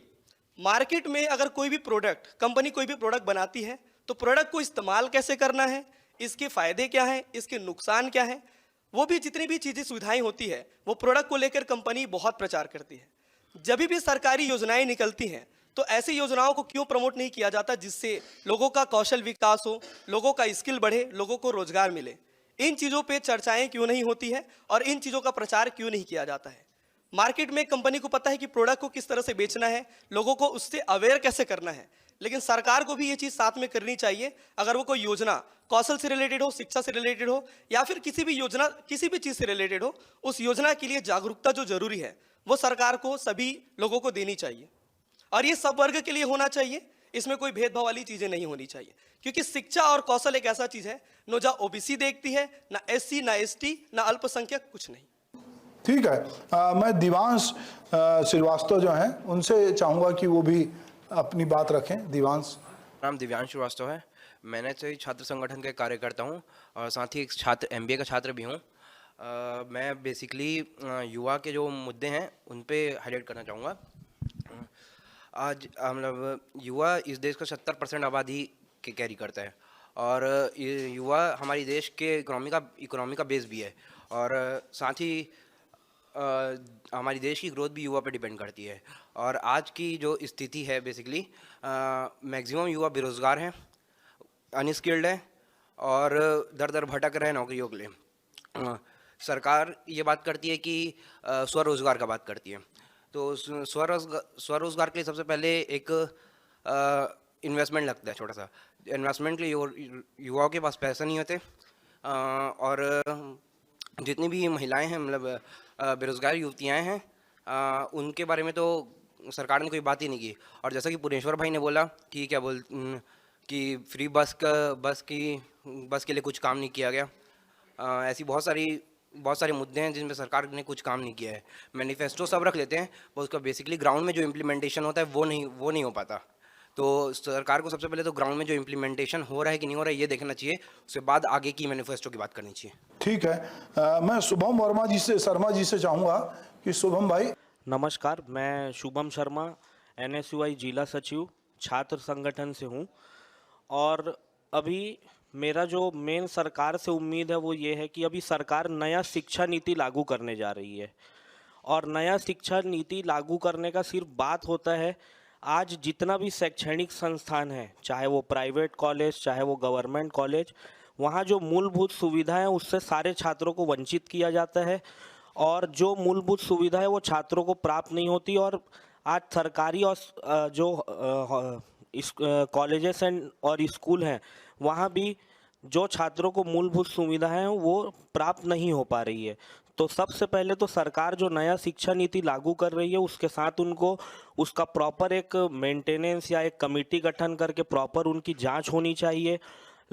मार्केट में अगर कोई भी प्रोडक्ट, कंपनी कोई भी प्रोडक्ट बनाती है तो प्रोडक्ट को इस्तेमाल कैसे करना है, इसके फ़ायदे क्या हैं, इसके नुकसान क्या हैं, वो भी जितनी भी चीज़ें सुविधाएं होती है वो प्रोडक्ट को लेकर कंपनी बहुत प्रचार करती है। जब भी सरकारी योजनाएं निकलती हैं तो ऐसी योजनाओं को क्यों प्रमोट नहीं किया जाता जिससे लोगों का कौशल विकास हो, लोगों का स्किल बढ़े, लोगों को रोजगार मिले? इन चीज़ों पे चर्चाएं क्यों नहीं होती है और इन चीज़ों का प्रचार क्यों नहीं किया जाता है? मार्केट में कंपनी को पता है कि प्रोडक्ट को किस तरह से बेचना है, लोगों को उससे अवेयर कैसे करना है, लेकिन सरकार को भी ये चीज़ साथ में करनी चाहिए। अगर वो कोई योजना कौशल से रिलेटेड हो, शिक्षा से रिलेटेड हो या फिर किसी भी योजना किसी भी चीज़ से रिलेटेड हो, उस योजना के लिए जागरूकता जो जरूरी है वो सरकार को सभी लोगों को देनी चाहिए और ये सब वर्ग के लिए होना चाहिए। इसमें कोई भेदभाव वाली चीज़ें नहीं होनी चाहिए, क्योंकि शिक्षा और कौशल एक ऐसा चीज़ है न जो OBC देखती है, ना SC, ना ST, ना अल्पसंख्यक, कुछ नहीं। ठीक है, मैं दिवांश श्रीवास्तव जो हैं उनसे चाहूँगा कि वो भी अपनी बात रखें। दिवांश। नाम दिव्यांश श्रीवास्तव है। मैंने से छात्र संगठन के कार्यकर्ता हूँ और साथ ही एक छात्र MBA का छात्र भी हूँ। मैं बेसिकली युवा के जो मुद्दे हैं उन पे हाईलाइट करना चाहूँगा। आज मतलब युवा इस देश का 70% आबादी के कैरी करता है और ये युवा हमारी देश के इकोनॉमी का बेस भी है और साथ ही हमारी देश की ग्रोथ भी युवा पे डिपेंड करती है। और आज की जो स्थिति है बेसिकली मैक्सिमम युवा बेरोज़गार हैं, अनस्किल्ड है और दर दर भटक रहे हैं नौकरियों के लिए। सरकार ये बात करती है कि स्वरोज़गार का बात करती है, तो स्वरोज़गार के लिए सबसे पहले एक इन्वेस्टमेंट लगता है, छोटा सा इन्वेस्टमेंट के लिए युवाओं के पास पैसा नहीं होते और जितनी भी महिलाएं हैं मतलब बेरोज़गार युवतियाँ हैं उनके बारे में तो सरकार ने कोई बात ही नहीं की। और जैसा कि पुनेश्वर भाई ने बोला कि कि फ्री बस के लिए कुछ काम नहीं किया गया, ऐसी बहुत सारे मुद्दे हैं जिनमें सरकार ने कुछ काम नहीं किया है। मैनिफेस्टो सब रख लेते हैं पर उसका बेसिकली ग्राउंड में जो इम्प्लीमेंटेशन होता है वो नहीं हो पाता। तो सरकार को सबसे पहले तो ग्राउंड में जो इम्प्लीमेंटेशन हो रहा है कि नहीं हो रहा है ये देखना चाहिए, उसके बाद आगे की मैनिफेस्टो की बात करनी चाहिए। ठीक है, मैं शुभम शर्मा जी से चाहूँगा कि शुभम भाई। नमस्कार, मैं शुभम शर्मा NSUI जिला सचिव छात्र संगठन से हूँ और अभी मेरा जो मेन सरकार से उम्मीद है वो ये है कि अभी सरकार नया शिक्षा नीति लागू करने जा रही है और नया शिक्षा नीति लागू करने का सिर्फ बात होता है। आज जितना भी शैक्षणिक संस्थान है, चाहे वो प्राइवेट कॉलेज चाहे वो गवर्नमेंट कॉलेज, वहाँ जो मूलभूत सुविधा है उससे सारे छात्रों को वंचित किया जाता है और जो मूलभूत सुविधा है वो छात्रों को प्राप्त नहीं होती। और आज सरकारी और जो कॉलेजेस एंड और स्कूल हैं वहाँ भी जो छात्रों को मूलभूत सुविधाएं हैं वो प्राप्त नहीं हो पा रही है। तो सबसे पहले तो सरकार जो नया शिक्षा नीति लागू कर रही है उसके साथ उनको उसका प्रॉपर एक मेंटेनेंस या एक कमेटी गठन करके प्रॉपर उनकी जांच होनी चाहिए।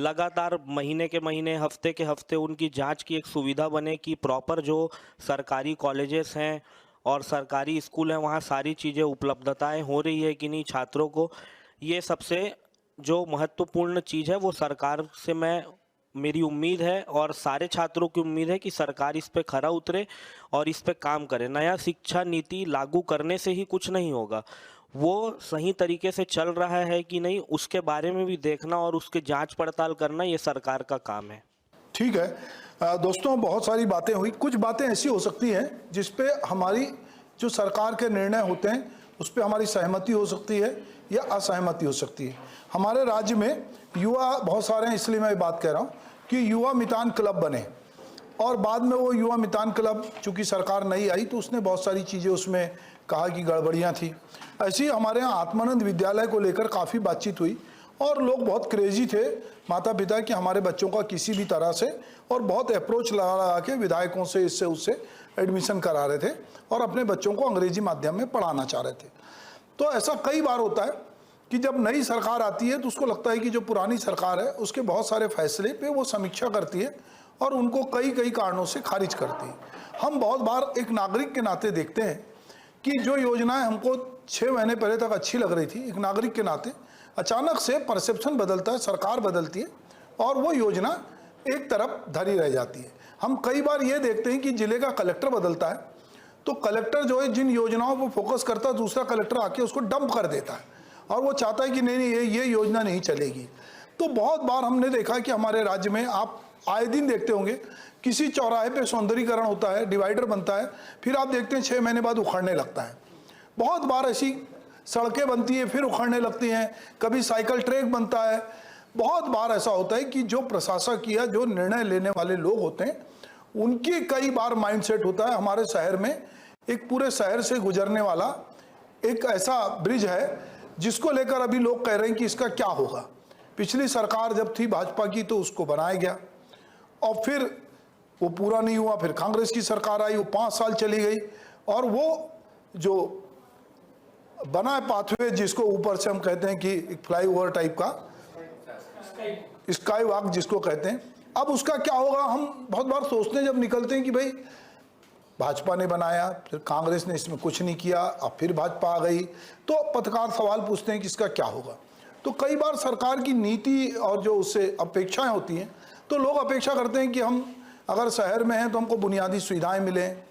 लगातार महीने के महीने हफ्ते के हफ्ते उनकी जांच की एक सुविधा बने कि प्रॉपर जो सरकारी कॉलेजेस हैं और सरकारी स्कूल हैं वहाँ सारी चीज़ें उपलब्धताएं हो रही है कि नहीं छात्रों को। ये सबसे जो महत्वपूर्ण चीज़ है वो सरकार से मेरी उम्मीद है और सारे छात्रों की उम्मीद है कि सरकार इस पे खरा उतरे और इस पे काम करे। नया शिक्षा नीति लागू करने से ही कुछ नहीं होगा, वो सही तरीके से चल रहा है कि नहीं उसके बारे में भी देखना और उसके जांच पड़ताल करना ये सरकार का काम है। ठीक है दोस्तों, बहुत सारी बातें हुई। कुछ बातें ऐसी हो सकती हैं जिस पे हमारी जो सरकार के निर्णय होते हैं उस पे हमारी सहमति हो सकती है या असहमति हो सकती है। हमारे राज्य में युवा बहुत सारे हैं, इसलिए मैं बात कह रहा हूँ कि युवा मितान क्लब बने और बाद में वो युवा मितान क्लब चूँकि सरकार नई आई तो उसने बहुत सारी चीज़ें उसमें कहा कि गड़बड़ियाँ थी। ऐसी हमारे यहाँ आत्मानंद विद्यालय को लेकर काफ़ी बातचीत हुई और लोग बहुत क्रेजी थे माता पिता कि हमारे बच्चों का किसी भी तरह से और बहुत अप्रोच लगा के विधायकों से इससे उससे एडमिशन करा रहे थे और अपने बच्चों को अंग्रेजी माध्यम में पढ़ाना चाह रहे थे। तो ऐसा कई बार होता है कि जब नई सरकार आती है तो उसको लगता है कि जो पुरानी सरकार है उसके बहुत सारे फैसले पे वो समीक्षा करती है और उनको कई कारणों से खारिज करती है। हम बहुत बार एक नागरिक के नाते देखते हैं कि जो योजनाएं हमको 6 महीने पहले तक अच्छी लग रही थी, एक नागरिक के नाते अचानक से परसेप्शन बदलता है, सरकार बदलती है और वो योजना एक तरफ धरी रह जाती है। हम कई बार ये देखते हैं कि जिले का कलेक्टर बदलता है तो कलेक्टर जो है जिन योजनाओं पर फोकस करता है दूसरा कलेक्टर आके उसको डंप कर देता है और वो चाहता है कि नहीं ये योजना नहीं चलेगी। तो बहुत बार हमने देखा कि हमारे राज्य में आप आए दिन देखते होंगे किसी चौराहे पे सौंदर्यीकरण होता है, डिवाइडर बनता है, फिर आप देखते हैं 6 महीने बाद उखड़ने लगता है। बहुत बार ऐसी सड़कें बनती हैं फिर उखड़ने लगती हैं, कभी साइकिल ट्रैक बनता है। बहुत बार ऐसा होता है कि जो प्रशासक या जो निर्णय लेने वाले लोग होते हैं उनकी कई बार माइंडसेट होता है। हमारे शहर में एक पूरे शहर से गुजरने वाला एक ऐसा ब्रिज है जिसको लेकर अभी लोग कह रहे हैं कि इसका क्या होगा। पिछली सरकार जब थी भाजपा की तो उसको बनाया गया और फिर वो पूरा नहीं हुआ, फिर कांग्रेस की सरकार आई, वो 5 साल चली गई और वो जो बना है पाथवे जिसको ऊपर से हम कहते हैं कि एक फ्लाईओवर टाइप का स्काई वॉक जिसको कहते हैं, अब उसका क्या होगा। हम बहुत बार सोचते हैं जब निकलते हैं कि भाई भाजपा ने बनाया, फिर कांग्रेस ने इसमें कुछ नहीं किया, अब फिर भाजपा आ गई, तो पत्रकार सवाल पूछते हैं कि इसका क्या होगा। तो कई बार सरकार की नीति और जो उससे अपेक्षाएं होती हैं, तो लोग अपेक्षा करते हैं कि हम अगर शहर में हैं तो हमको बुनियादी सुविधाएं मिलें,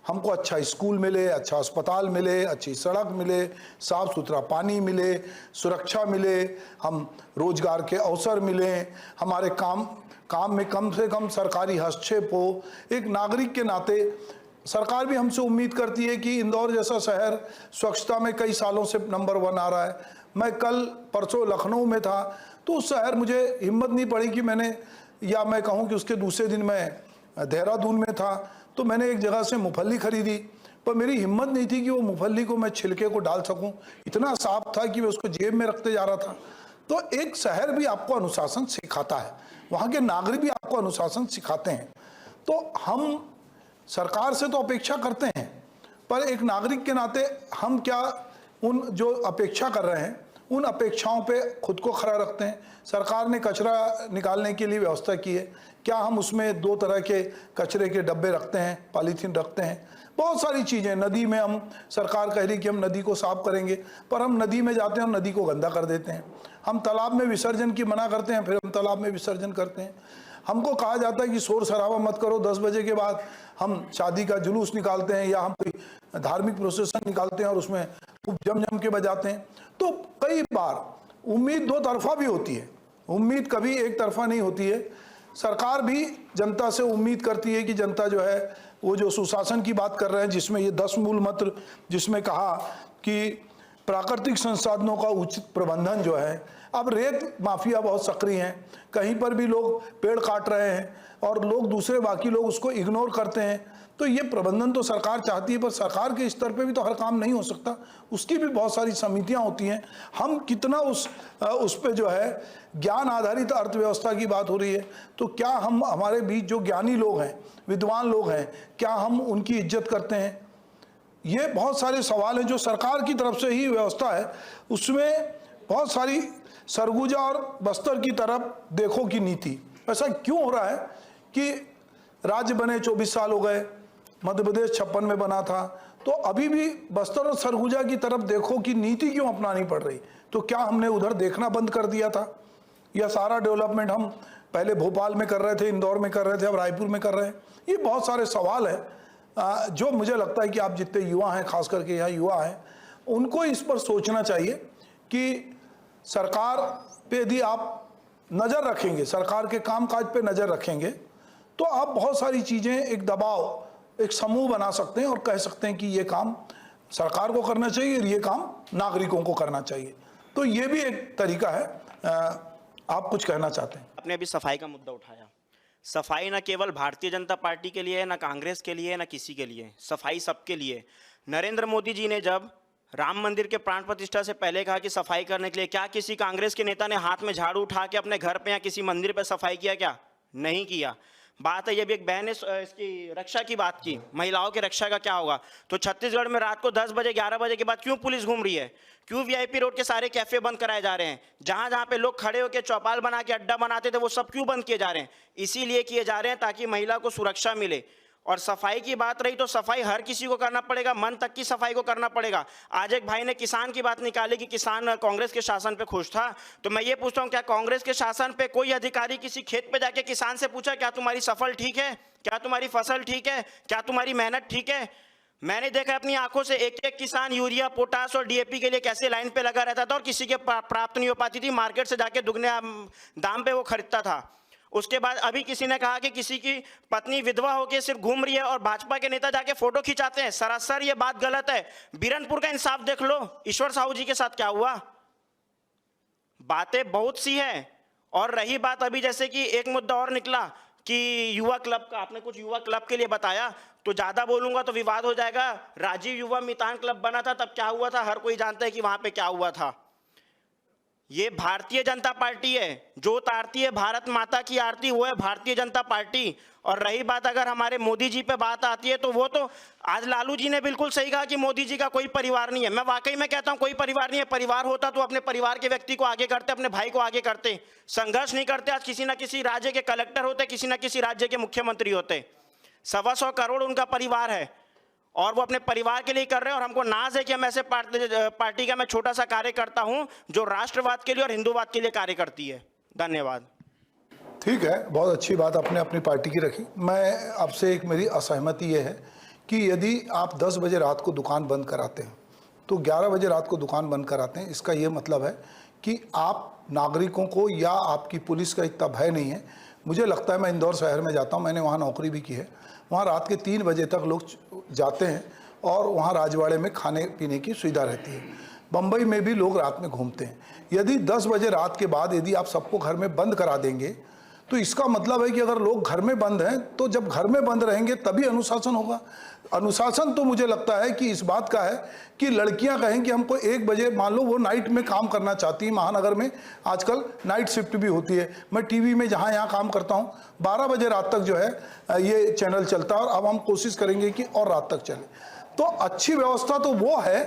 हमको अच्छा स्कूल मिले, अच्छा अस्पताल मिले, अच्छी सड़क मिले, साफ़ सुथरा पानी मिले, सुरक्षा मिले, हम रोजगार के अवसर मिलें, हमारे काम में कम से कम सरकारी हस्तक्षेप हो। एक नागरिक के नाते सरकार भी हमसे उम्मीद करती है कि इंदौर जैसा शहर स्वच्छता में कई सालों से नंबर 1 आ रहा है। मैं कल परसों लखनऊ में था, तो उस शहर मुझे हिम्मत नहीं पड़ी कि मैं कहूँ कि उसके दूसरे दिन मैं देहरादून में था, तो मैंने एक जगह से मूंगफली खरीदी, पर मेरी हिम्मत नहीं थी कि वो मूंगफली को मैं छिलके को डाल सकूं। इतना साफ था कि मैं उसको जेब में रखते जा रहा था। तो एक शहर भी आपको अनुशासन सिखाता है, वहाँ के नागरिक भी आपको अनुशासन सिखाते हैं। तो हम सरकार से तो अपेक्षा करते हैं, पर एक नागरिक के नाते हम क्या उन जो अपेक्षा कर रहे हैं उन अपेक्षाओं पे खुद को खड़ा रखते हैं। सरकार ने कचरा निकालने के लिए व्यवस्था की है, क्या हम उसमें 2 तरह के कचरे के डब्बे रखते हैं, पॉलीथीन रखते हैं, बहुत सारी चीज़ें। नदी में हम सरकार कह रही कि हम नदी को साफ करेंगे, पर हम नदी में जाते हैं और नदी को गंदा कर देते हैं। हम तालाब में विसर्जन की मना करते हैं, फिर हम तालाब में विसर्जन करते हैं। हमको कहा जाता है कि शोर शराबा मत करो, 10 बजे के बाद हम शादी का जुलूस निकालते हैं या हम कोई धार्मिक प्रोसेसन निकालते हैं और उसमें खूब जम के बजाते हैं। तो कई बार उम्मीद 2 तरफा भी होती है, उम्मीद कभी एक तरफा नहीं होती है। सरकार भी जनता से उम्मीद करती है कि जनता जो है वो जो सुशासन की बात कर रहे हैं, जिसमें ये 10 मूल मंत्र जिसमें कहा कि प्राकृतिक संसाधनों का उचित प्रबंधन जो है, अब रेत माफिया बहुत सक्रिय हैं, कहीं पर भी लोग पेड़ काट रहे हैं और लोग दूसरे बाकी लोग उसको इग्नोर करते हैं। तो ये प्रबंधन तो सरकार चाहती है, पर सरकार के स्तर पे भी तो हर काम नहीं हो सकता, उसकी भी बहुत सारी समितियां होती हैं। हम कितना उस पे जो है ज्ञान आधारित अर्थव्यवस्था की बात हो रही है, तो क्या हम हमारे बीच जो ज्ञानी लोग हैं, विद्वान लोग हैं, क्या हम उनकी इज्जत करते हैं? ये बहुत सारे सवाल हैं जो सरकार की तरफ से ही व्यवस्था है, उसमें बहुत सारी सरगुजा और बस्तर की तरफ देखो की नीति। ऐसा क्यों हो रहा है कि राज्य बने 24 साल हो गए, मध्य प्रदेश 56 में बना था, तो अभी भी बस्तर और सरगुजा की तरफ देखो कि नीति क्यों अपनानी पड़ रही? तो क्या हमने उधर देखना बंद कर दिया था, या सारा डेवलपमेंट हम पहले भोपाल में कर रहे थे, इंदौर में कर रहे थे, अब रायपुर में कर रहे हैं? ये बहुत सारे सवाल हैं जो मुझे लगता है कि आप जितने युवा हैं, खास करके यहाँ युवा हैं, उनको इस पर सोचना चाहिए कि सरकार पे यदि आप नज़र रखेंगे, सरकार के कामकाज पे नज़र रखेंगे, तो आप बहुत सारी चीज़ें एक दबाव, एक समूह बना सकते हैं और कह सकते हैं कि ये काम सरकार को करना चाहिए और ये काम नागरिकों को करना चाहिए। तो ये भी एक तरीका है। आप कुछ कहना चाहते हैं? आपने अभी सफाई का मुद्दा उठाया। सफाई न केवल भारतीय जनता पार्टी के लिए है, न कांग्रेस के लिए, न किसी के लिए, सफाई सबके लिए। नरेंद्र मोदी जी ने जब राम मंदिर के प्राण प्रतिष्ठा से पहले कहा कि सफाई करने के लिए, क्या किसी कांग्रेस के नेता ने हाथ में झाड़ू उठा के अपने घर पे या किसी मंदिर पे सफाई किया? क्या नहीं किया। बात है, ये भी एक बहन ने इसकी रक्षा की बात की, महिलाओं की रक्षा का क्या होगा? तो छत्तीसगढ़ में रात को 10 बजे 11 बजे के बाद क्यों पुलिस घूम रही है? क्यों वीआईपी रोड के सारे कैफे बंद कराए जा रहे हैं? जहां जहां पे लोग खड़े होकर चौपाल बना के अड्डा बनाते थे, वो सब क्यों बंद किए जा रहे हैं? इसीलिए किए जा रहे हैं ताकि महिला को सुरक्षा मिले। और सफाई की बात रही तो सफाई हर किसी को करना पड़ेगा, मन तक की सफाई को करना पड़ेगा। आज एक भाई ने किसान की बात निकाली कि किसान कांग्रेस के शासन पे खुश था, तो मैं ये पूछता हूँ, क्या कांग्रेस के शासन पे कोई अधिकारी किसी खेत पे जाके किसान से पूछा क्या तुम्हारी सफल ठीक है, क्या तुम्हारी फसल ठीक है, क्या तुम्हारी मेहनत ठीक है? मैंने देखा अपनी आंखों से एक एक किसान यूरिया, पोटास और डीएपी के लिए कैसे लाइन पे लगा रहता था और किसी के प्राप्त नहीं हो पाती थी, मार्केट से जाके दुगने दाम पे वो खरीदता था। उसके बाद अभी किसी ने कहा कि किसी की पत्नी विधवा होकर सिर्फ घूम रही है और भाजपा के नेता जाके फोटो खिंचाते हैं। सरासर ये बात गलत है। बीरनपुर का इंसाफ देख लो, ईश्वर साहू जी के साथ क्या हुआ। बातें बहुत सी है। और रही बात अभी जैसे कि एक मुद्दा और निकला कि युवा क्लब का, आपने कुछ युवा क्लब के लिए बताया, तो ज्यादा बोलूंगा तो विवाद हो जाएगा। राजीव युवा मितान क्लब बना था, तब क्या हुआ था हर कोई जानता है कि वहां पे क्या हुआ था। ये भारतीय जनता पार्टी है, जो उतारती है भारत माता की आरती, वो है भारतीय जनता पार्टी। और रही बात अगर हमारे मोदी जी पे बात आती है, तो वो तो आज लालू जी ने बिल्कुल सही कहा कि मोदी जी का कोई परिवार नहीं है। मैं वाकई में कहता हूं कोई परिवार नहीं है। परिवार होता तो अपने परिवार के व्यक्ति को आगे करते, अपने भाई को आगे करते, संघर्ष नहीं करते। आज किसी ना किसी राज्य के कलेक्टर होते, किसी ना किसी राज्य के मुख्यमंत्री होते। 125 करोड़ उनका परिवार है और वो अपने परिवार के लिए कर रहे हैं। और हमको नाज है कि हम ऐसे पार्टी का मैं छोटा सा कार्यकर्ता हूं जो राष्ट्रवाद के लिए और हिंदूवाद के लिए कार्य करती है। धन्यवाद। ठीक है, बहुत अच्छी बात आपने अपनी पार्टी की रखी। मैं आपसे एक मेरी असहमति ये है कि यदि आप 10 बजे रात को दुकान बंद कराते हैं तो 11 बजे रात को दुकान बंद कराते हैं, इसका ये मतलब है कि आप नागरिकों को या आपकी पुलिस का इतना भय नहीं है। मुझे लगता है, मैं इंदौर शहर में जाता हूँ, मैंने वहाँ नौकरी भी की है, वहाँ रात के 3 बजे तक लोग जाते हैं और वहाँ राजवाड़े में खाने पीने की सुविधा रहती है। बम्बई में भी लोग रात में घूमते हैं। यदि 10 बजे रात के बाद यदि आप सबको घर में बंद करा देंगे तो इसका मतलब है कि अगर लोग घर में बंद हैं तो जब घर में बंद रहेंगे तभी अनुशासन होगा। अनुशासन तो मुझे लगता है कि इस बात का है कि लड़कियां कहें कि हमको 1 बजे, मान लो वो नाइट में काम करना चाहती है, महानगर में आजकल नाइट शिफ्ट भी होती है। मैं टीवी में जहां यहाँ काम करता हूं 12 बजे रात तक जो है ये चैनल चलता है और अब हम कोशिश करेंगे कि और रात तक चले। तो अच्छी व्यवस्था तो वो है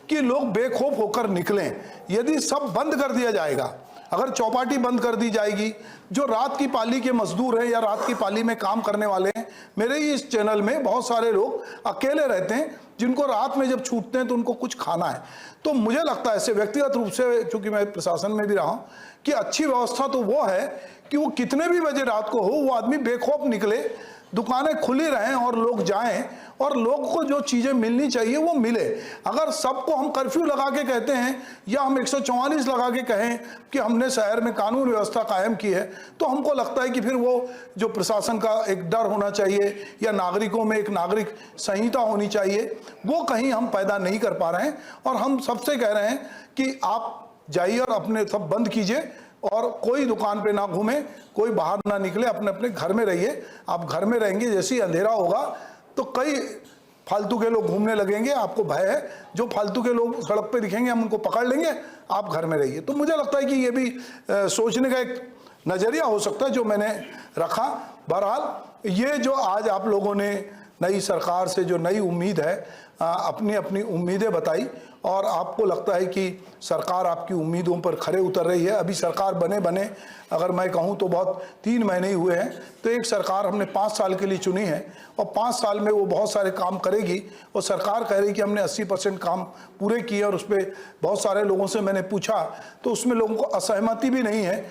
कि लोग बेखौफ होकर निकलें। यदि सब बंद कर दिया जाएगा, अगर चौपाटी बंद कर दी जाएगी, जो रात की पाली के मजदूर हैं या रात की पाली में काम करने वाले हैं, मेरे ही इस चैनल में बहुत सारे लोग अकेले रहते हैं जिनको रात में जब छूटते हैं तो उनको कुछ खाना है। तो मुझे लगता है ऐसे व्यक्तिगत रूप से, चूंकि मैं प्रशासन में भी रहा हूं, कि अच्छी व्यवस्था तो वो है कि वो कितने भी बजे रात को हो वो आदमी बेखौफ निकले, दुकानें खुली रहें और लोग जाएं और लोग को जो चीज़ें मिलनी चाहिए वो मिले। अगर सबको हम कर्फ्यू लगा के कहते हैं या हम 144 लगा के कहें कि हमने शहर में कानून व्यवस्था कायम की है, तो हमको लगता है कि फिर वो जो प्रशासन का एक डर होना चाहिए या नागरिकों में एक नागरिक संहिता होनी चाहिए, वो कहीं हम पैदा नहीं कर पा रहे हैं। और हम सबसे कह रहे हैं कि आप जाइए और अपने सब बंद कीजिए और कोई दुकान पे ना घूमे, कोई बाहर ना निकले, अपने अपने घर में रहिए। आप घर में रहेंगे, जैसे ही अंधेरा होगा तो कई फालतू के लोग घूमने लगेंगे, आपको भय है, जो फालतू के लोग सड़क पे दिखेंगे हम उनको पकड़ लेंगे, आप घर में रहिए। तो मुझे लगता है कि ये भी सोचने का एक नज़रिया हो सकता है जो मैंने रखा। बहरहाल ये जो आज आप लोगों ने नई सरकार से जो नई उम्मीद है, अपनी अपनी उम्मीदें बताई और आपको लगता है कि सरकार आपकी उम्मीदों पर खरे उतर रही है। अभी सरकार बने अगर मैं कहूँ तो बहुत 3 महीने ही हुए हैं। तो एक सरकार हमने 5 साल के लिए चुनी है और 5 साल में वो बहुत सारे काम करेगी। और सरकार कह रही कि हमने 80% काम पूरे किए और उस पर बहुत सारे लोगों से मैंने पूछा तो उसमें लोगों को असहमति भी नहीं है।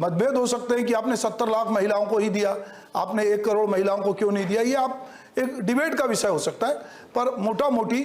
मतभेद हो सकते हैं कि आपने 70 लाख महिलाओं को ही दिया, आपने 1 करोड़ महिलाओं को क्यों नहीं दिया, ये आप एक डिबेट का विषय हो सकता है। पर मोटा मोटी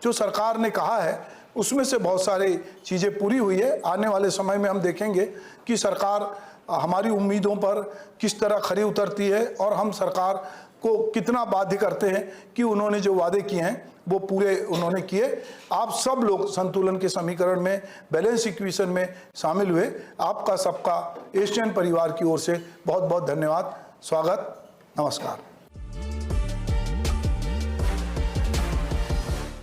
जो सरकार ने कहा है उसमें से बहुत सारी चीज़ें पूरी हुई है। आने वाले समय में हम देखेंगे कि सरकार हमारी उम्मीदों पर किस तरह खरी उतरती है और हम सरकार को कितना बाध्य करते हैं कि उन्होंने जो वादे किए हैं वो पूरे उन्होंने किए। आप सब लोग संतुलन के समीकरण में, बैलेंस इक्वेशन में शामिल हुए। आपका सबका एशियन परिवार की ओर से बहुत बहुत धन्यवाद, स्वागत, नमस्कार।